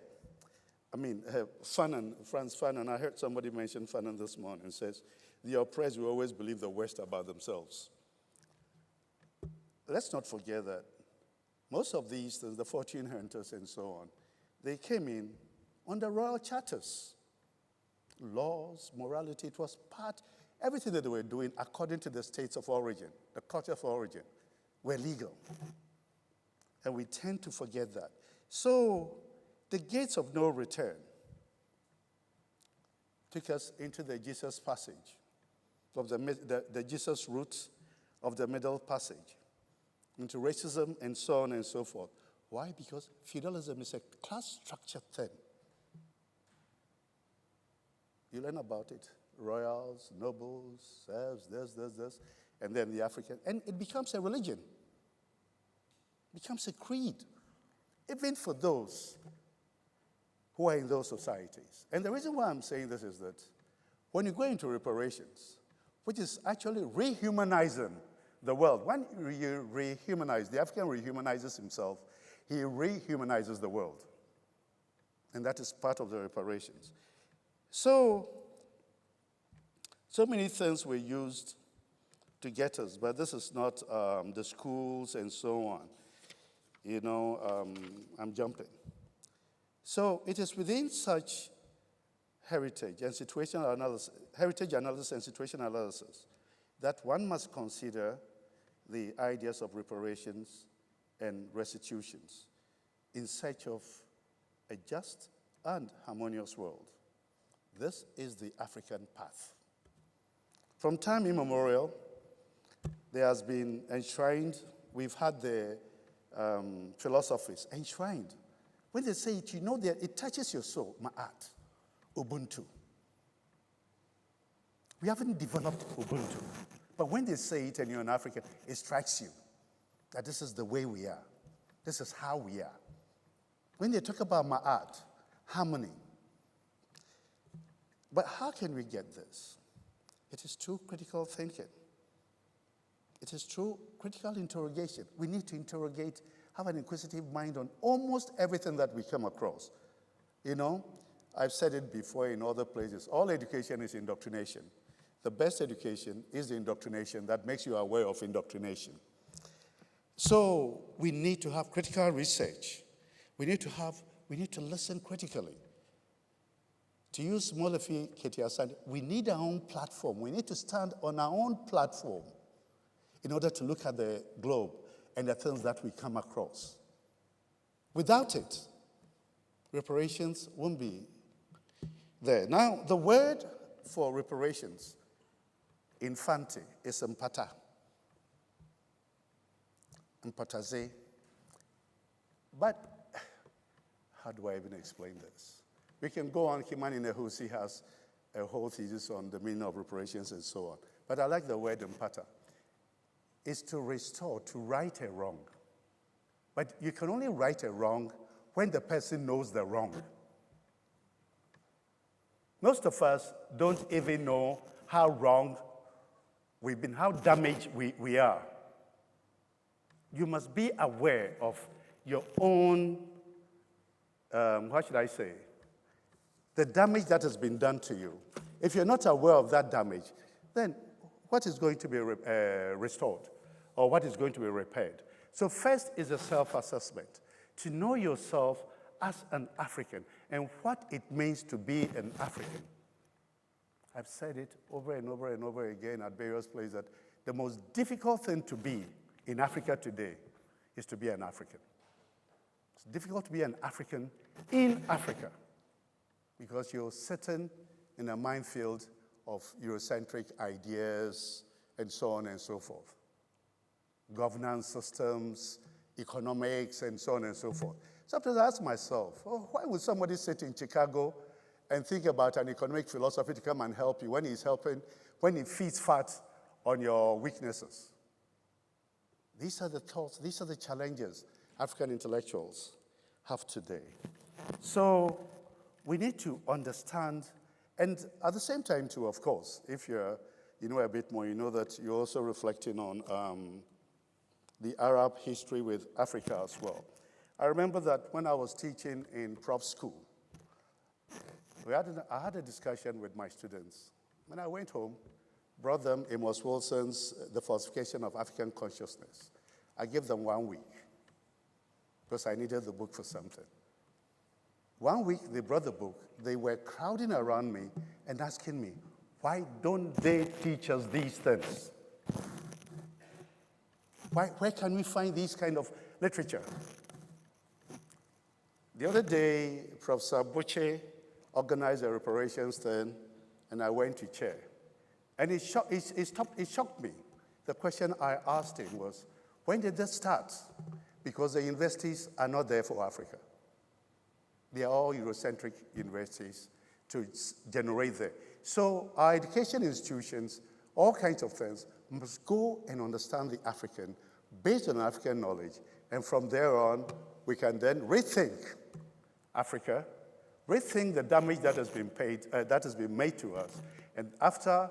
Frantz Fanon, I heard somebody mention Fanon this morning, and says, the oppressed will always believe the worst about themselves. Let's not forget that most of these things, the fortune hunters and so on, they came in under royal charters. Laws, morality, it was part, everything that they were doing according to the states of origin, the culture of origin, were legal. And we tend to forget that. So the gates of no return took us into the Jesus passage, of the Jesus route of the Middle Passage, into racism and so on and so forth. Why? Because feudalism is a class-structured thing. You learn about it. Royals, nobles, serfs, this, and then the African. And it becomes a religion. It becomes a creed, even for those who are in those societies. And the reason why I'm saying this is that when you go into reparations, which is actually rehumanizing the world, when you rehumanize, the African rehumanizes himself, he rehumanizes the world. And that is part of the reparations. So many things were used to get us, but this is not the schools and so on. I'm jumping. So it is within such heritage and situational analysis, heritage analysis and situational analysis, that one must consider the ideas of reparations and restitutions in search of a just and harmonious world. This is the African path. From time immemorial, there has been enshrined, we've had the philosophies enshrined. When they say it, that it touches your soul, ma'at, Ubuntu. We haven't developed Ubuntu. But when they say it and you're an African, it strikes you that this is the way we are. This is how we are. When they talk about ma'at, harmony. But how can we get this? It is through critical thinking. It is through critical interrogation. We need to interrogate, have an inquisitive mind on almost everything that we come across. I've said it before in other places. All education is indoctrination. The best education is the indoctrination that makes you aware of indoctrination. So we need to have critical research. We need to listen critically. To use Molefi Ketiasan, we need our own platform. We need to stand on our own platform in order to look at the globe and the things that we come across. Without it, reparations won't be there. Now, the word for reparations Infante is mpata. Mpataze. But how do I even explain this? We can go on. Kimani Nehusi has a whole thesis on the meaning of reparations and so on. But I like the word mpata. It's to restore, to right a wrong. But you can only right a wrong when the person knows the wrong. Most of us don't even know how wrong we've been, how damaged we are. You must be aware of your own, the damage that has been done to you. If you're not aware of that damage, then what is going to be restored or what is going to be repaired? So first is a self-assessment, to know yourself as an African and what it means to be an African. I've said it over and over and over again at various places that the most difficult thing to be in Africa today is to be an African. It's difficult to be an African in Africa because you're sitting in a minefield of Eurocentric ideas and so on and so forth. Governance systems, economics, and so on and so forth. Sometimes I ask myself, why would somebody sit in Chicago and think about an economic philosophy to come and help you when he feeds fat on your weaknesses? These are the thoughts, these are the challenges African intellectuals have today. So we need to understand, and at the same time too, of course, if you know a bit more, you know that you're also reflecting on the Arab history with Africa as well. I remember that when I was teaching in prof school, I had a discussion with my students. When I went home, brought them Amos Wilson's The Falsification of African Consciousness. I gave them 1 week because I needed the book for something. 1 week, they brought the book. They were crowding around me and asking me, why don't they teach us these things? Where can we find these kind of literature? The other day, Professor Buche organized a reparations thing, and I went to chair. And it shocked me. The question I asked him was, when did this start? Because the universities are not there for Africa. They are all Eurocentric universities to generate there. So our education institutions, all kinds of things, must go and understand the African based on African knowledge. And from there on, we can then rethink Africa, rethink the damage that has been made to us. And after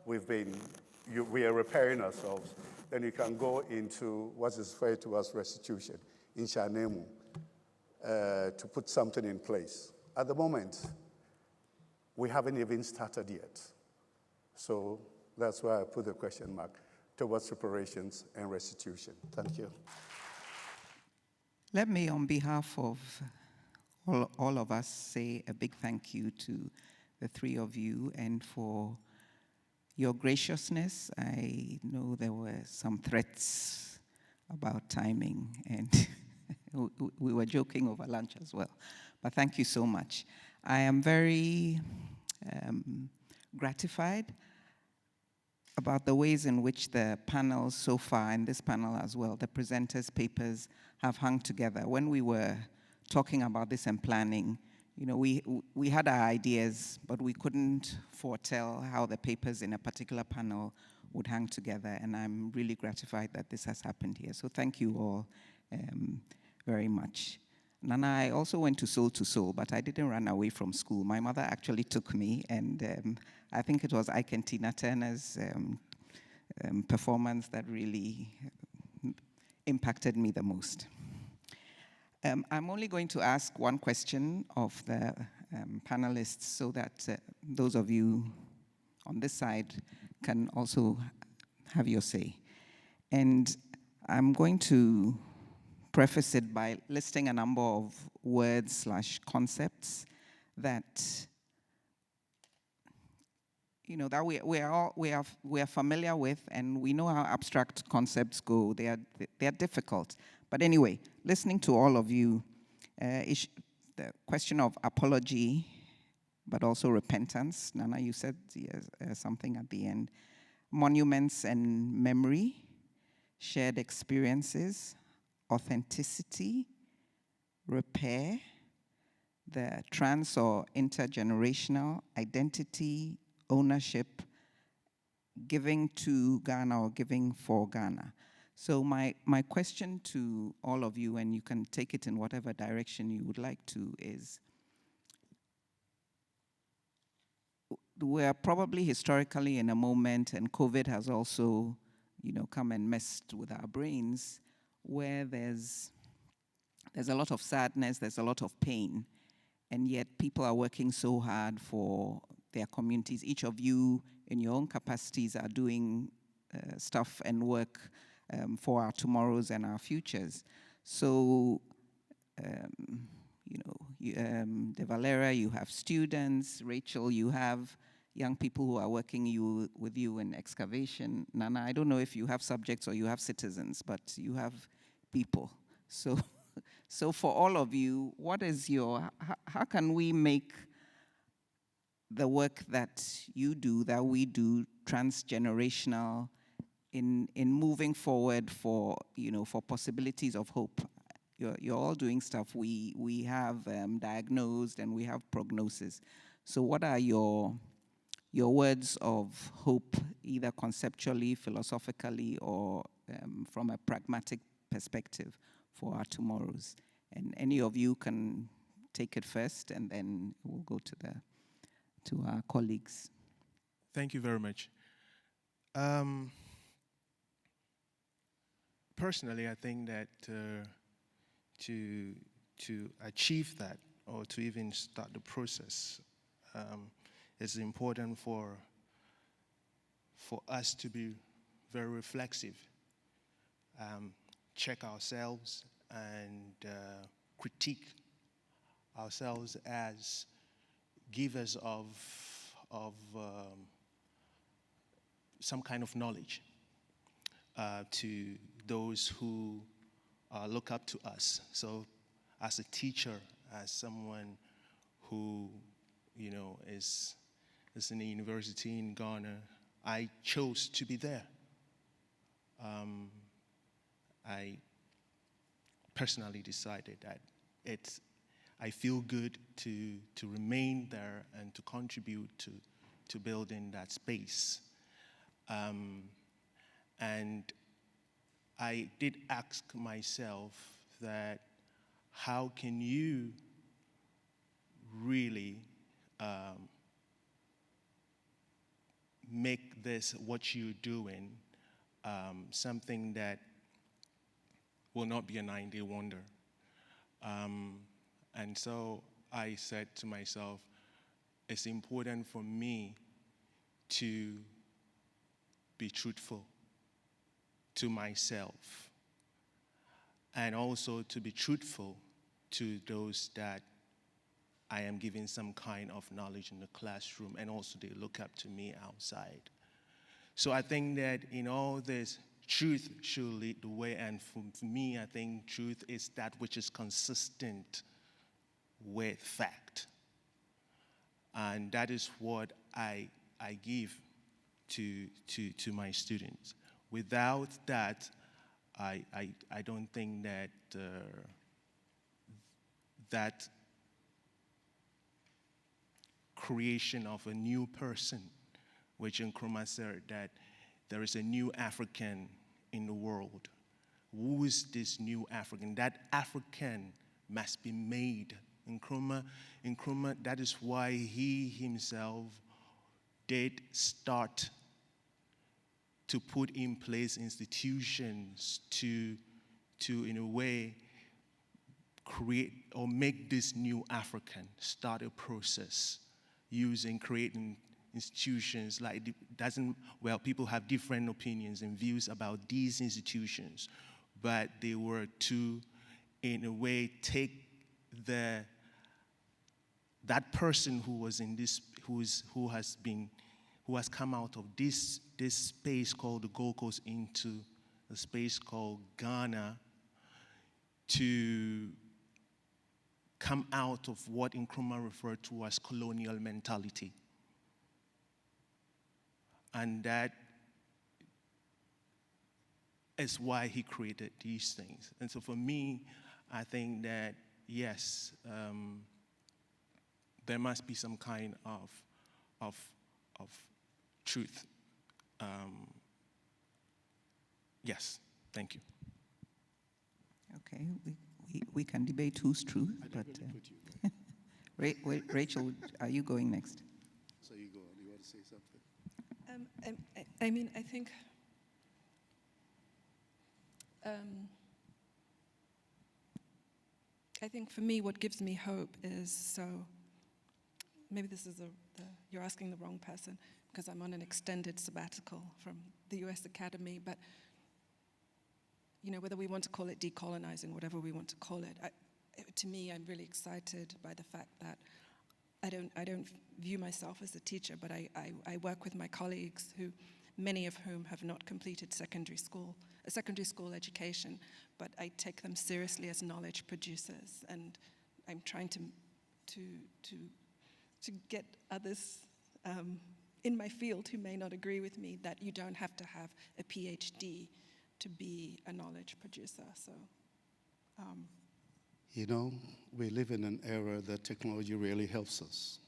we are repairing ourselves, then you can go into what is referred to as restitution in Shanemu to put something in place. At the moment, we haven't even started yet. So that's why I put the question mark towards reparations and restitution. Thank you. Let me, on behalf of all of us, say a big thank you to the three of you and for your graciousness. I know there were some threats about timing, and we were joking over lunch as well. But thank you so much. I am very gratified about the ways in which the panels so far, and this panel as well, the presenters' papers have hung together. When we were talking about this and planning, you know, we had our ideas, but we couldn't foretell how the papers in a particular panel would hang together, and I'm really gratified that this has happened here. So thank you all very much. Nana, I also went to Soul, but I didn't run away from school. My mother actually took me, and I think it was Ike and Tina Turner's performance that really impacted me the most. I'm only going to ask one question of the panelists so that those of you on this side can also have your say. And I'm going to preface it by listing a number of words/concepts that, you know, that we are familiar with, and we know how abstract concepts go. They are difficult. But anyway, listening to all of you, the question of apology, but also repentance. Nana, you said something at the end. Monuments and memory, shared experiences, authenticity, repair, the trans or intergenerational identity, ownership, giving to Ghana or giving for Ghana. So my question to all of you, and you can take it in whatever direction you would like to, is we're probably historically in a moment, and COVID has also, you know, come and messed with our brains, where there's a lot of sadness, there's a lot of pain, and yet people are working so hard for their communities. Each of you, in your own capacities, are doing stuff and work for our tomorrows and our futures. So, you know, De Valera, you have students. Rachel, you have young people who are working with you in excavation. Nana, I don't know if you have subjects or you have citizens, but you have people. So, so for all of you, what is how can we make the work that you do, that we do, transgenerational in moving forward for possibilities of hope? You're all doing stuff. We have diagnosed and we have prognosis. So what are your words of hope, either conceptually, philosophically, or from a pragmatic perspective for our tomorrows? And any of you can take it first, and then we'll go to our colleagues. Thank you very much. Personally, I think that to achieve that, or to even start the process, it's important for us to be very reflexive, check ourselves, and critique ourselves as givers of some kind of knowledge to those who look up to us. So as a teacher, as someone who is in a university in Ghana, I chose to be there. I personally decided that I feel good to remain there and to contribute to building that space. And I did ask myself that how can you really make this, what you're doing, something that will not be a 9-day wonder. And so I said to myself, it's important for me to be truthful to myself, and also to be truthful to those that I am giving some kind of knowledge in the classroom, and also they look up to me outside. So I think that in all this, truth should lead the way, and for me, I think truth is that which is consistent with fact. And that is what I give to my students. Without that, I don't think that that creation of a new person, which Nkrumah said that there is a new African in the world. Who is this new African? That African must be made. Nkrumah, that is why he himself did start to put in place institutions to in a way, create or make this new African, start a process creating institutions like, people have different opinions and views about these institutions, but they were to, in a way, take that person who was in this, who has come out of this space called the Gold Coast into a space called Ghana, to come out of what Nkrumah referred to as colonial mentality. And that is why he created these things. And so for me, I think that, yes, there must be some kind of truth. Yes, thank you. Okay, we can debate who's true, but Rachel, are you going next? So you go on. You want to say something? I mean, I think for me, what gives me hope is, so maybe this is you're asking the wrong person, because I'm on an extended sabbatical from the US Academy, but whether we want to call it decolonizing, whatever we want to call it, to me, I'm really excited by the fact that I don't view myself as a teacher, but I work with my colleagues who, many of whom have not completed a secondary school education, but I take them seriously as knowledge producers, and I'm trying to get others in my field who may not agree with me that you don't have to have a PhD to be a knowledge producer. So, You know, we live in an era that technology really helps us.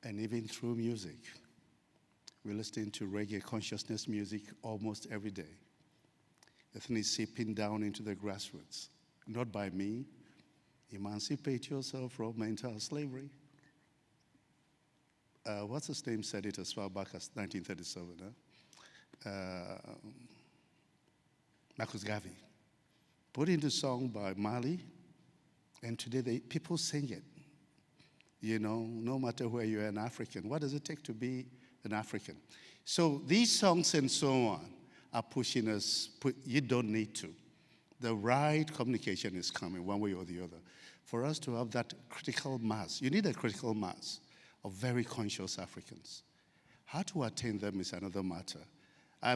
And even through music, we listen to reggae consciousness music almost every day. The thing is seeping down into the grassroots. Not by me. Emancipate yourself from mental slavery. What's his name said it as far back as 1937, huh? Marcus Garvey. Put in the song by Mali, and today people sing it. You know, no matter where you are an African, what does it take to be an African? So these songs and so on are pushing us, you don't need to. The right communication is coming one way or the other. For us to have that critical mass, you need a critical mass of very conscious Africans. How to attain them is another matter.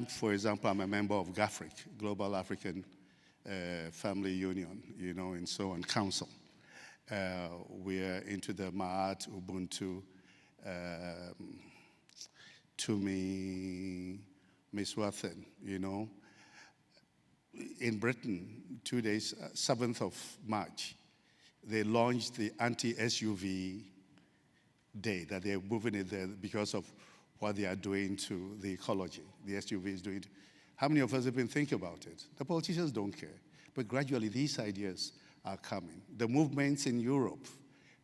For example, I'm a member of GAFRIC, Global African Family Union, you know, and so on, Council. We're into the Ma'at, Ubuntu, Tumi, Miswathen, you know. In Britain, 2 days, 7th of March, they launched the anti-SUV day, that they're moving it there because of what they are doing to the ecology. The SUV is doing. How many of us have been thinking about it? The politicians don't care. But gradually, these ideas are coming. The movements in Europe,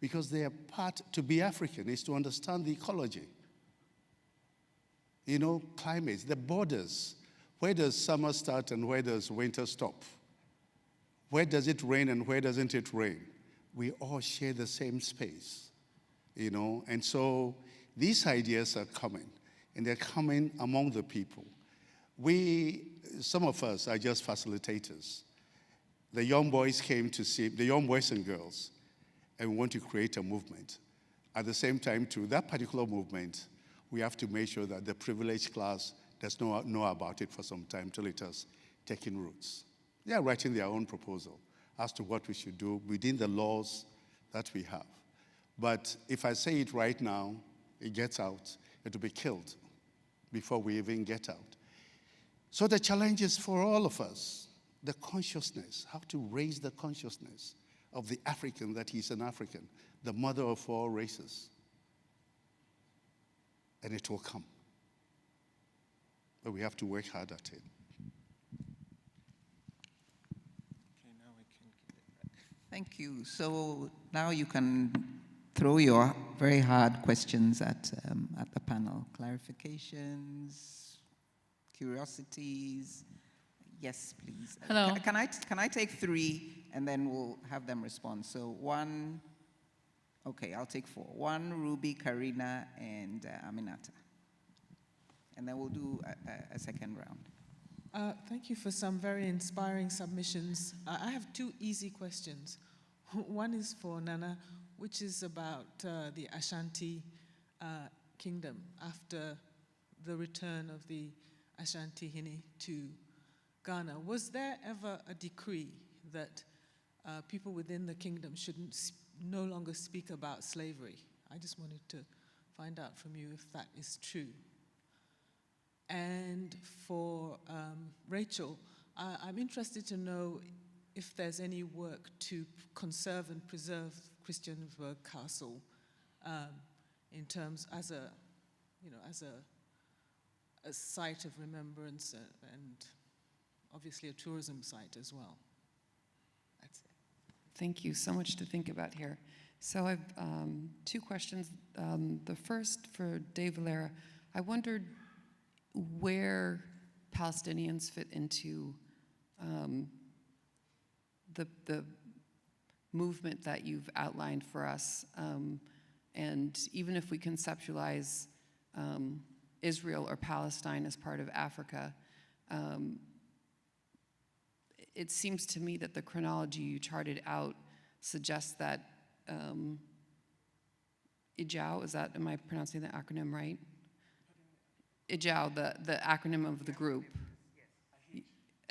because they are part, to be African is to understand the ecology. You know, climates, the borders. Where does summer start and where does winter stop? Where does it rain and where doesn't it rain? We all share the same space, you know? And so these ideas are coming, and they're coming among the people. Some of us are just facilitators. The young boys came to see, the young boys and girls, and we want to create a movement. At the same time, to that particular movement, we have to make sure that the privileged class does not know about it for some time till it has taken roots. They are writing their own proposal as to what we should do within the laws that we have. But if I say it right now, it gets out, it will be killed before we even get out. So the challenge is for all of us, the consciousness, how to raise the consciousness of the African that he's an African, the mother of all races. And it will come. But we have to work hard at it. Okay, now I can give it back. Thank you. So now you can throw your very hard questions at the panel. Clarifications, curiosities. Yes, please. Hello. Can I take 3 and then we'll have them respond? So 1, okay, I'll take 4. 1, Ruby, Karina, and Aminata. And then we'll do a second round. Thank you for some very inspiring submissions. I have 2 easy questions. One is for Nana, which is about the Ashanti kingdom after the return of the Ashanti-Hini to Ghana. Was there ever a decree that people within the kingdom shouldn't no longer speak about slavery? I just wanted to find out from you if that is true. And for Rachel, I'm interested to know if there's any work to conserve and preserve Christiansburg Castle in terms as a site of remembrance and obviously a tourism site as well. That's it. Thank you. So much to think about here. So I've 2 questions. The first for Dave Valera. I wondered where Palestinians fit into the movement that you've outlined for us. And even if we conceptualize Israel or Palestine as part of Africa, it seems to me that the chronology you charted out suggests that IJAO, am I pronouncing the acronym right? IJAO, the acronym of the group.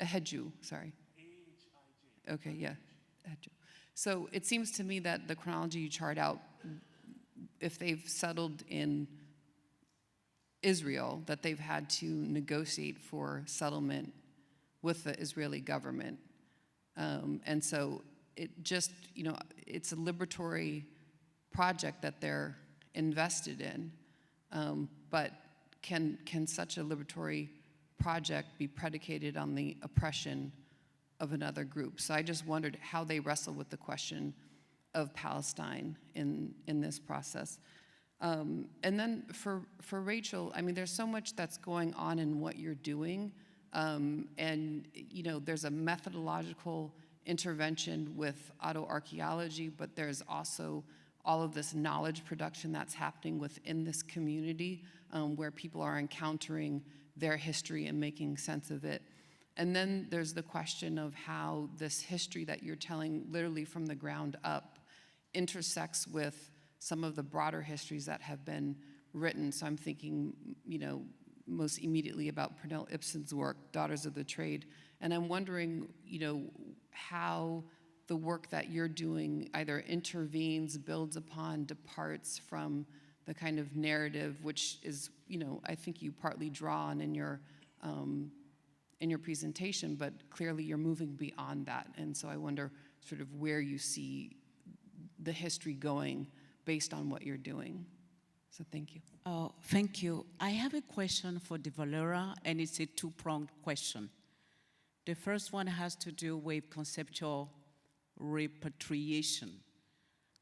AHEJU, sorry. Okay, yeah, AHEJU. So it seems to me that the chronology you chart out, if they've settled in Israel, that they've had to negotiate for settlement with the Israeli government. And so it just, it's a liberatory project that they're invested in, but can such a liberatory project be predicated on the oppression of another group? So I just wondered how they wrestle with the question of Palestine in this process. And then for Rachel, I mean, there's so much that's going on in what you're doing, and there's a methodological intervention with autoarchaeology, but there's also all of this knowledge production that's happening within this community, where people are encountering their history and making sense of it. And then there's the question of how this history that you're telling literally from the ground up intersects with some of the broader histories that have been written. So I'm thinking, most immediately about Pernell Ibsen's work, Daughters of the Trade. And I'm wondering, how the work that you're doing either intervenes, builds upon, departs from the kind of narrative, which is, I think you partly draw on in your presentation, but clearly you're moving beyond that. And so I wonder sort of where you see the history going based on what you're doing. So thank you. Oh, thank you. I have a question for De Valera, and it's a two-pronged question. The first one has to do with conceptual repatriation.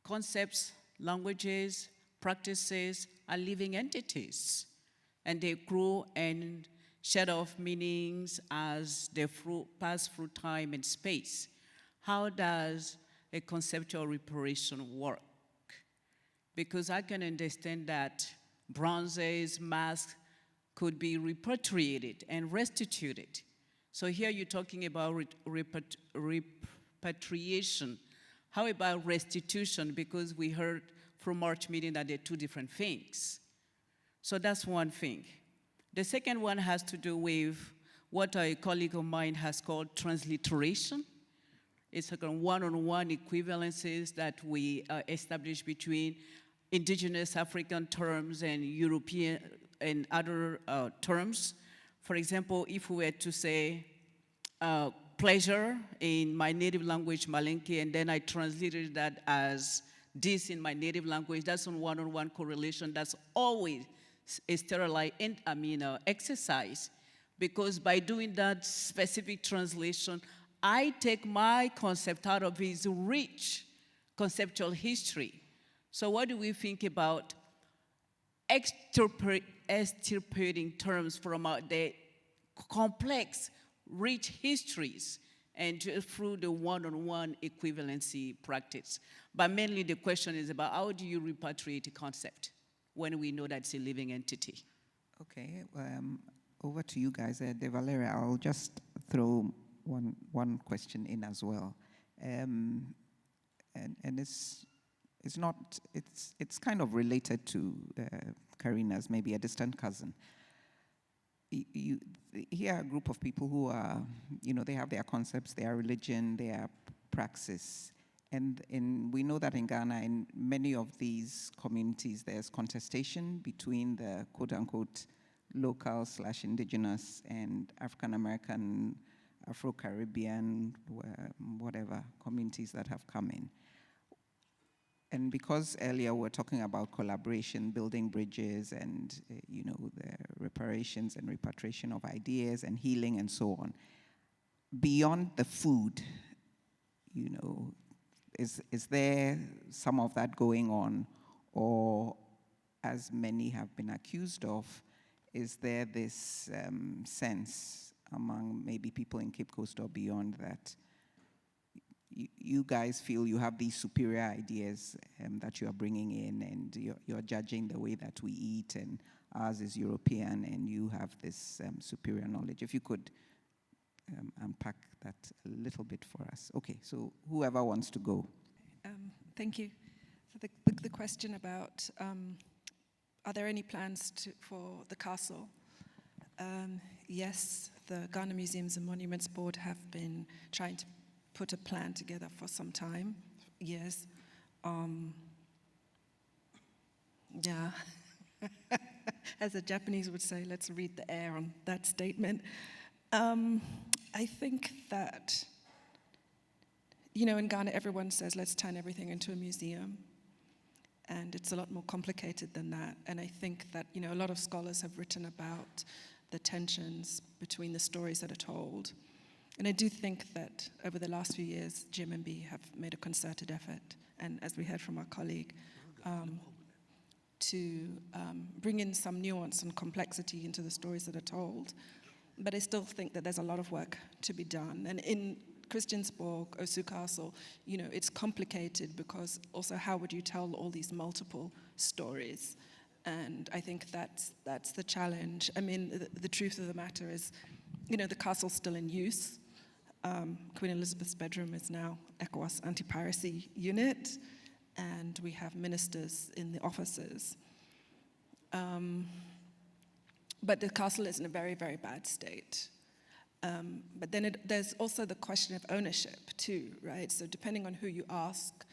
Concepts, languages, practices are living entities, and they grow and shed off meanings as they pass through time and space. How does a conceptual reparation work? Because I can understand that bronzes, masks could be repatriated and restituted. So here you're talking about repatriation. How about restitution? Because we heard from March meeting that they're two different things. So that's one thing. The second one has to do with what a colleague of mine has called transliteration. It's like a one-on-one equivalences that we establish between indigenous African terms and European and other terms. For example, if we were to say pleasure in my native language, Malenke, and then I translated that as this in my native language, that's a one-on-one correlation. That's always a sterile exercise, because by doing that specific translation, I take my concept out of his rich conceptual history. So what do we think about extirpating terms from the complex, rich histories and through the one-on-one equivalency practice? But mainly the question is about how do you repatriate a concept when we know that it's a living entity? Okay, Over to you guys. De Valera, I'll just throw one question in as well. And it's kind of related to Karina's, maybe a distant cousin. Here are a group of people who are, they have their concepts, their religion, their praxis. And we know that in Ghana, in many of these communities, there's contestation between the quote-unquote local/indigenous and African-American, Afro-Caribbean, whatever, communities that have come in. And because earlier we were talking about collaboration, building bridges, and the reparations and repatriation of ideas and healing and so on, beyond the food, is there some of that going on, or as many have been accused of, is there this sense among maybe people in Cape Coast or beyond that you guys feel you have these superior ideas that you are bringing in, and you're judging the way that we eat, and ours is European, and you have this superior knowledge? If you could unpack that a little bit for us. Okay, so whoever wants to go. Thank you. So the question about, are there any plans for the castle? Yes, the Ghana Museums and Monuments Board have been trying to put a plan together for some time, years. Yeah. As the Japanese would say, let's read the air on that statement. I think that, you know, in Ghana, everyone says, let's turn everything into a museum. And it's a lot more complicated than that. And I think that, you know, a lot of scholars have written about the tensions between the stories that are told. And I do think that over the last few years, GMMB have made a concerted effort, and as we heard from our colleague, to bring in some nuance and complexity into the stories that are told. But I still think that there's a lot of work to be done. And in Christiansborg, Osu Castle, you know, it's complicated because also how would you tell all these multiple stories? And I think that's the challenge. I mean, the truth of the matter is, you know, the castle's still in use. Queen Elizabeth's bedroom is now ECOWAS anti-piracy unit, and we have ministers in the offices. But the castle is in a very, very bad state. But then there's also the question of ownership too, right? So depending on who you ask,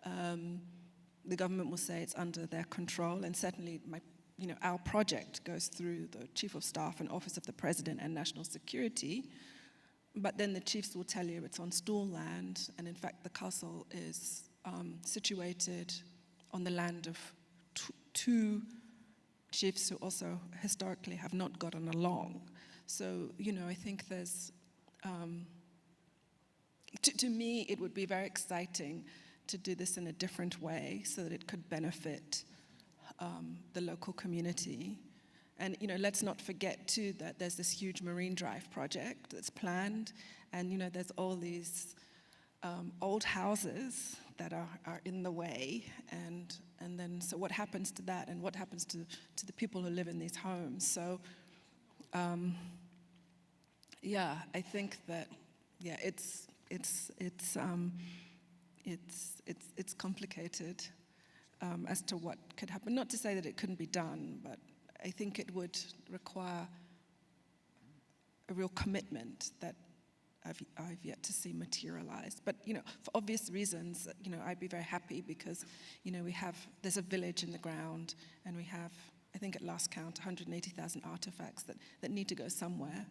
the government will say it's under their control, and certainly our project goes through the Chief of Staff and Office of the President and National Security, but then the chiefs will tell you it's on stool land, and in fact the castle is situated on the land of two chiefs who also historically have not gotten along. So, you know, I think there's, to me, it would be very exciting to do this in a different way so that it could benefit the local community. And, you know, let's not forget, too, that there's this huge Marine Drive project that's planned, and, you know, there's all these old houses that are in the way, and then, so what happens to that, and what happens to the people who live in these homes? So, yeah, I think that, yeah, it's complicated as to what could happen. Not to say that it couldn't be done, but I think it would require a real commitment that I've yet to see materialized. But, you know, for obvious reasons, you know, I'd be very happy because, you know, there's a village in the ground, and we have, I think at last count, 180,000 artifacts that need to go somewhere.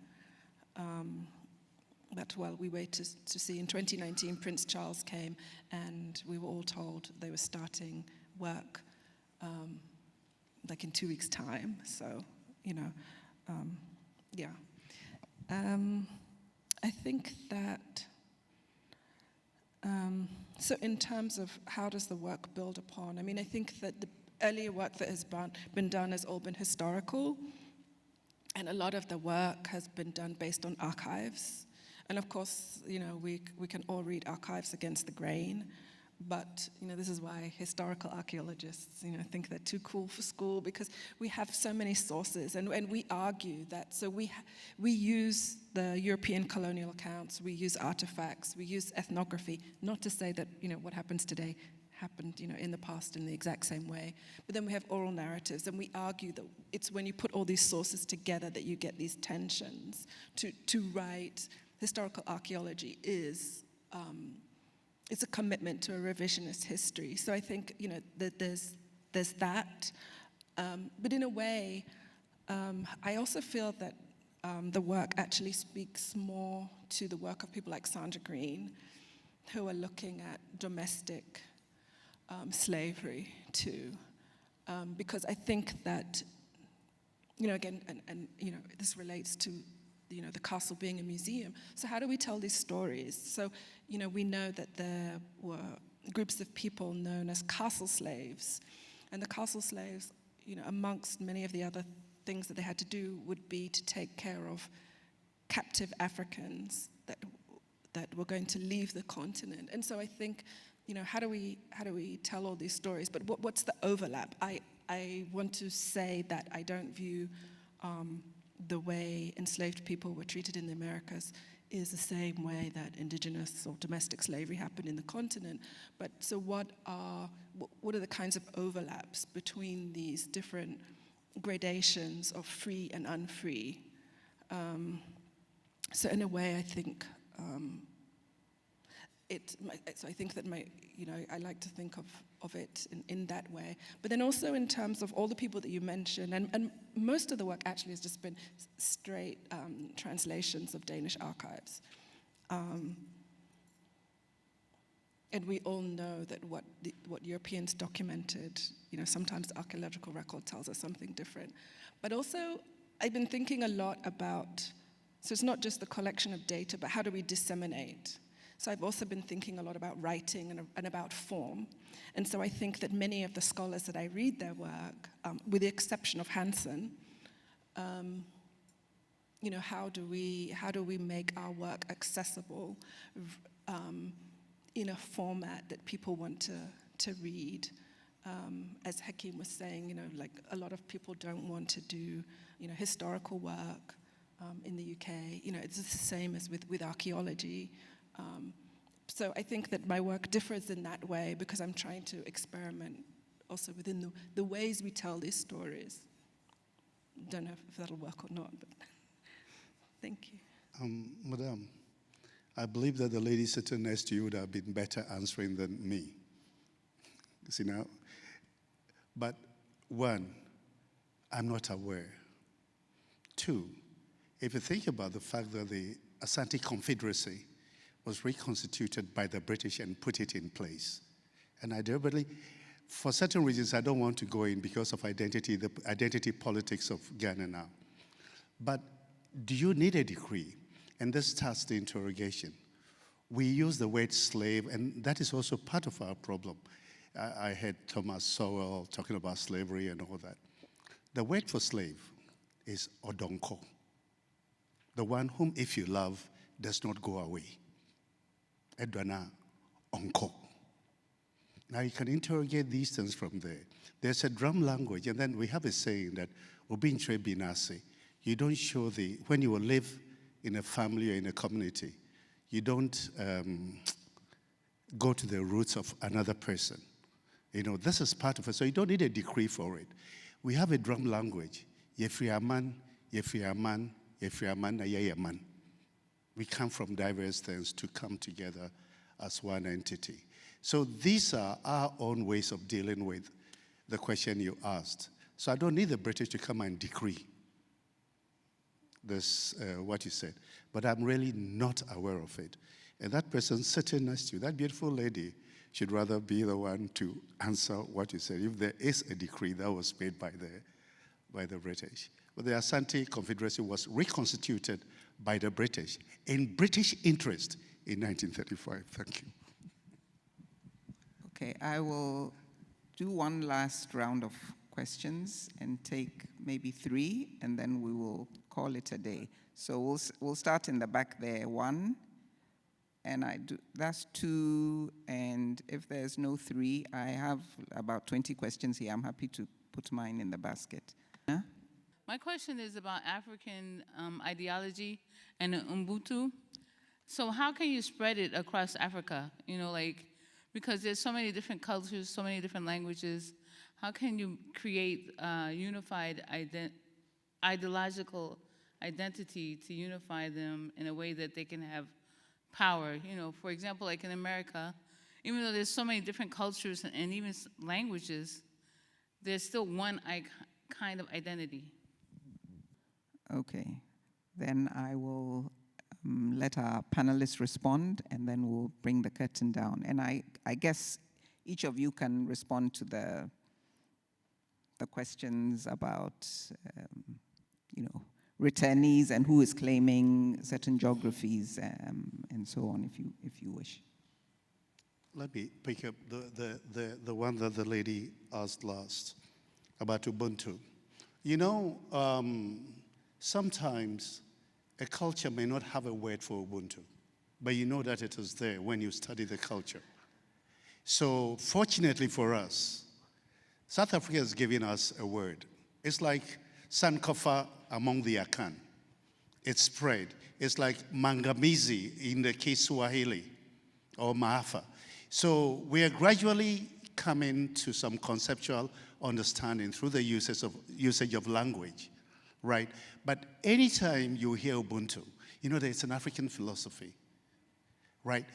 But, well, we wait to see. In 2019, Prince Charles came, and we were all told they were starting work like in 2 weeks' time. So, you know, yeah. I think that, so in terms of how does the work build upon, I mean, I think that the earlier work that has been done has all been historical, and a lot of the work has been done based on archives. And of course, you know, we can all read archives against the grain, but, you know, this is why historical archaeologists, you know, think they're too cool for school, because we have so many sources, and we argue that. So we use the European colonial accounts, we use artifacts, we use ethnography, not to say that, you know, what happens today happened, you know, in the past in the exact same way. But then we have oral narratives, and we argue that it's when you put all these sources together that you get these tensions. To write historical archaeology is it's a commitment to a revisionist history. So I think, you know, that there's that. But in a way, I also feel that the work actually speaks more to the work of people like Sandra Green, who are looking at domestic slavery too. Because I think that, you know, again, and you know, this relates to, you know, the castle being a museum. So how do we tell these stories? So, you know, we know that there were groups of people known as castle slaves. And the castle slaves, you know, amongst many of the other things that they had to do would be to take care of captive Africans that were going to leave the continent. And so I think, you know, how do we tell all these stories? But what's the overlap? I want to say that I don't view the way enslaved people were treated in the Americas is the same way that indigenous or domestic slavery happened in the continent. But so what are the kinds of overlaps between these different gradations of free and unfree? So in a way, I think so I think that I like to think of it in that way. But then also in terms of all the people that you mentioned, and most of the work actually has just been straight translations of Danish archives. And we all know that what Europeans documented, sometimes the archaeological record tells us something different. But also, I've been thinking a lot about, so it's not just the collection of data, but how do we disseminate? So I've also been thinking a lot about writing and about form. And so I think that many of the scholars that I read their work, with the exception of Hansen, how do we make our work accessible in a format that people want to read? As Hakeem was saying, like a lot of people don't want to do, historical work in the UK. It's the same as with archaeology. So I think that my work differs in that way because I'm trying to experiment also within the ways we tell these stories. Don't know if that'll work or not, but thank you. Madam, I believe that the lady sitting next to you would have been better answering than me. See now? But one, I'm not aware. Two, if you think about the fact that the Asante Confederacy was reconstituted by the British and put it in place. And I deliberately, for certain reasons, I don't want to go in because of identity, the identity politics of Ghana now. But do you need a decree? And this starts the interrogation. We use the word slave, and that is also part of our problem. I heard Thomas Sowell talking about slavery and all that. The word for slave is odonko, the one whom if you love does not go away. Edwana onko. Now you can interrogate these things from there. There's a drum language, and then we have a saying that obintre binase. You don't show when you will live in a family or in a community, you don't go to the roots of another person. This is part of it, so you don't need a decree for it. We have a drum language. Yefriaman, Yefriaman, Yefriaman, Nayayaman. We come from diverse things to come together as one entity. So these are our own ways of dealing with the question you asked. So I don't need the British to come and decree this, what you said. But I'm really not aware of it. And that person sitting next to you, that beautiful lady, should rather be the one to answer what you said. If there is a decree that was made by the British. But the Asante Confederacy was reconstituted by the British in British interest in 1935. Thank you. Okay, I will do one last round of questions and take maybe 3, and then we will call it a day. So we'll start in the back there, 1, and that's 2, and if there's no 3, I have about 20 questions here. I'm happy to put mine in the basket. Huh? My question is about African ideology and Ubuntu. So how can you spread it across Africa? Because there's so many different cultures, so many different languages. How can you create unified ideological identity to unify them in a way that they can have power? For example, like in America, even though there's so many different cultures and even languages, there's still one kind of identity. Okay, then I will let our panelists respond, and then we'll bring the curtain down. And I guess each of you can respond to the questions about, returnees and who is claiming certain geographies and so on, if you wish. Let me pick up the one that the lady asked last about Ubuntu. Sometimes a culture may not have a word for Ubuntu, but you know that it is there when you study the culture. So fortunately for us, South Africa has given us a word. It's like Sankofa among the Akan. it spread. It's like Mangamizi in the Kiswahili or Maafa. So we are gradually coming to some conceptual understanding through the usage of language, right? But anytime you hear Ubuntu, you know that it's an African philosophy, right?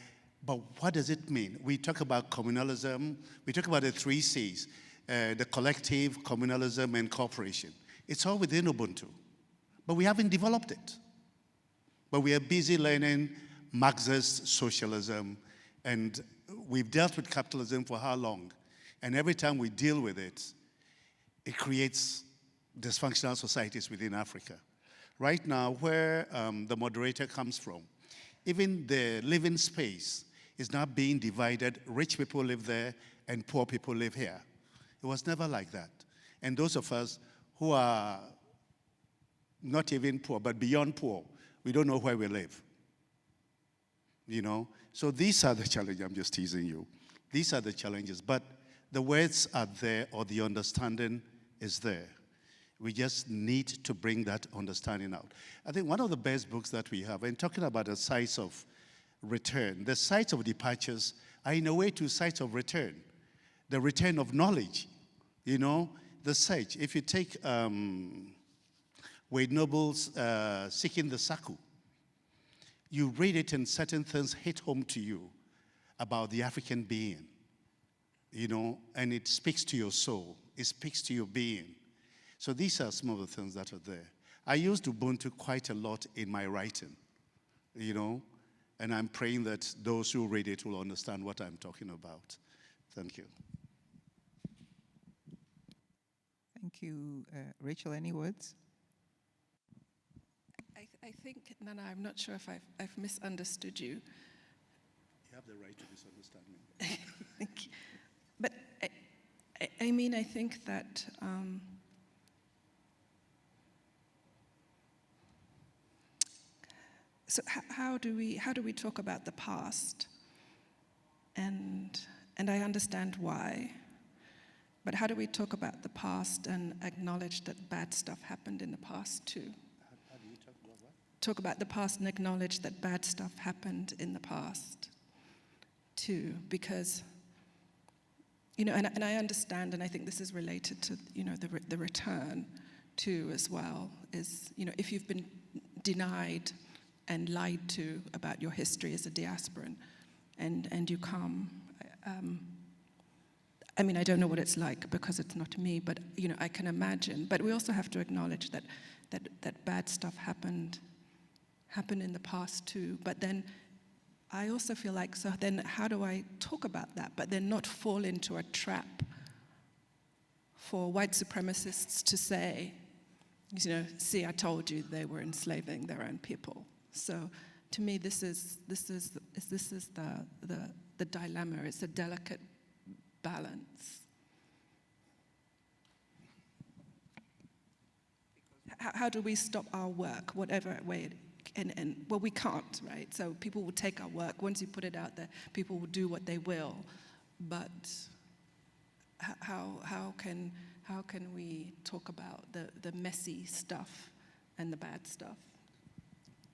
But what does it mean? We talk about communalism, we talk about the 3 C's, the collective, communalism, and cooperation. It's all within Ubuntu, but we haven't developed it. But we are busy learning Marxist socialism, and we've dealt with capitalism for how long? And every time we deal with it, it creates dysfunctional societies within Africa. Right now, where the moderator comes from, even the living space is now being divided. Rich people live there and poor people live here. It was never like that. And those of us who are not even poor, but beyond poor, we don't know where we live. You know? So these are the challenges. I'm just teasing you. These are the challenges. But the words are there, or the understanding is there. We just need to bring that understanding out. I think one of the best books that we have, and talking about the sites of return, the sites of departures are in a way 2 sites of return. The return of knowledge, you know, the search. If you take Wade Noble's Seeking the Saku, you read it and certain things hit home to you about the African being, you know, and it speaks to your soul. It speaks to your being. So these are some of the things that are there. I used Ubuntu quite a lot in my writing, you know, and I'm praying that those who read it will understand what I'm talking about. Thank you. Thank you. Rachel, any words? I think, Nana, I'm not sure if I've misunderstood you. You have the right to misunderstand me. Thank you. But I mean, I think that so how do we talk about the past? And I understand why. But how do we talk about the past and acknowledge that bad stuff happened in the past too? How do you talk about what? Talk about the past and acknowledge that bad stuff happened in the past too, because, you know, and I understand, and I think this is related to, you know, the return too as well, is, you know, if you've been denied and lied to about your history as a diasporan, and you come, I mean, I don't know what it's like because it's not me, but, you know, I can imagine. But we also have to acknowledge that bad stuff happened in the past too. But then I also feel like, so then how do I talk about that, but then not fall into a trap for white supremacists to say, you know, see, I told you they were enslaving their own people. So to me, this is the dilemma. It's a delicate balance. How do we stop our work, whatever way and well, we can't, right? So people will take our work. Once you put it out there, people will do what they will. But how can we talk about the messy stuff and the bad stuff?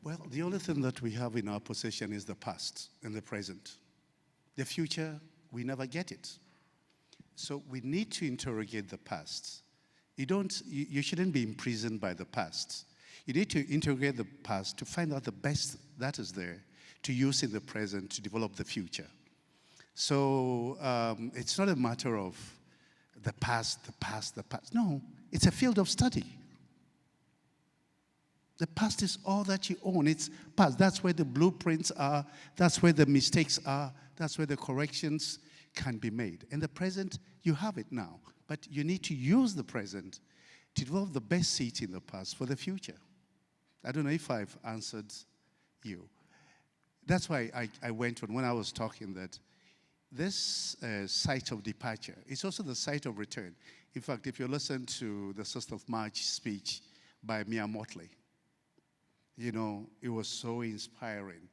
Well, the only thing that we have in our possession is the past and the present. The future, we never get it. So we need to interrogate the past. You shouldn't be imprisoned by the past. You need to interrogate the past to find out the best that is there to use in the present to develop the future. So it's not a matter of the past. No, it's a field of study. The past is all that you own. It's past. That's where the blueprints are. That's where the mistakes are. That's where the corrections can be made. In the present, you have it now. But you need to use the present to develop the best seat in the past for the future. I don't know if I've answered you. That's why I went on when I was talking that this site of departure is also the site of return. In fact, if you listen to the 6th of March speech by Mia Motley, you know, it was so inspiring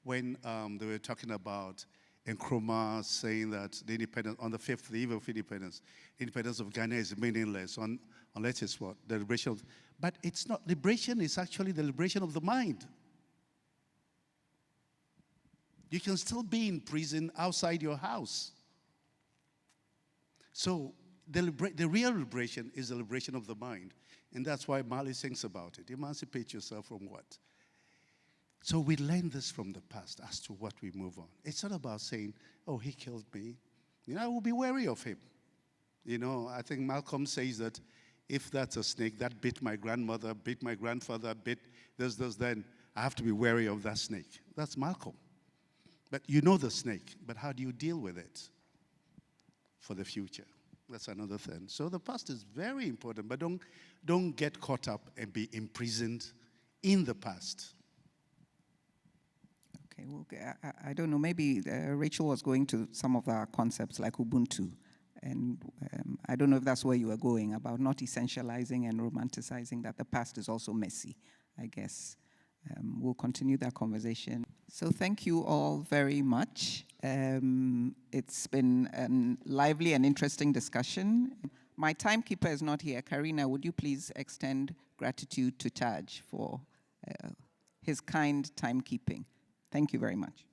when they were talking about Nkrumah saying that the independence, on the 5th eve of independence, the independence of Ghana is meaningless. On unless it's what? The liberation of, but it's not, liberation is actually the liberation of the mind. You can still be in prison outside your house. So the real liberation is the liberation of the mind. And that's why Mali sings about it. Emancipate yourself from what? So we learn this from the past as to what we move on. It's not about saying, oh, he killed me. You know, I will be wary of him. You know, I think Malcolm says that if that's a snake that bit my grandmother, bit my grandfather, bit this, then I have to be wary of that snake. That's Malcolm. But you know the snake, but how do you deal with it for the future? That's another thing. So the past is very important, but don't get caught up and be imprisoned in the past. Okay, well, I don't know, maybe Rachel was going to some of our concepts like Ubuntu, and I don't know if that's where you were going, about not essentializing and romanticizing that the past is also messy, I guess. We'll continue that conversation. So thank you all very much. It's been a lively and interesting discussion. My timekeeper is not here. Karina, would you please extend gratitude to Taj for his kind timekeeping? Thank you very much.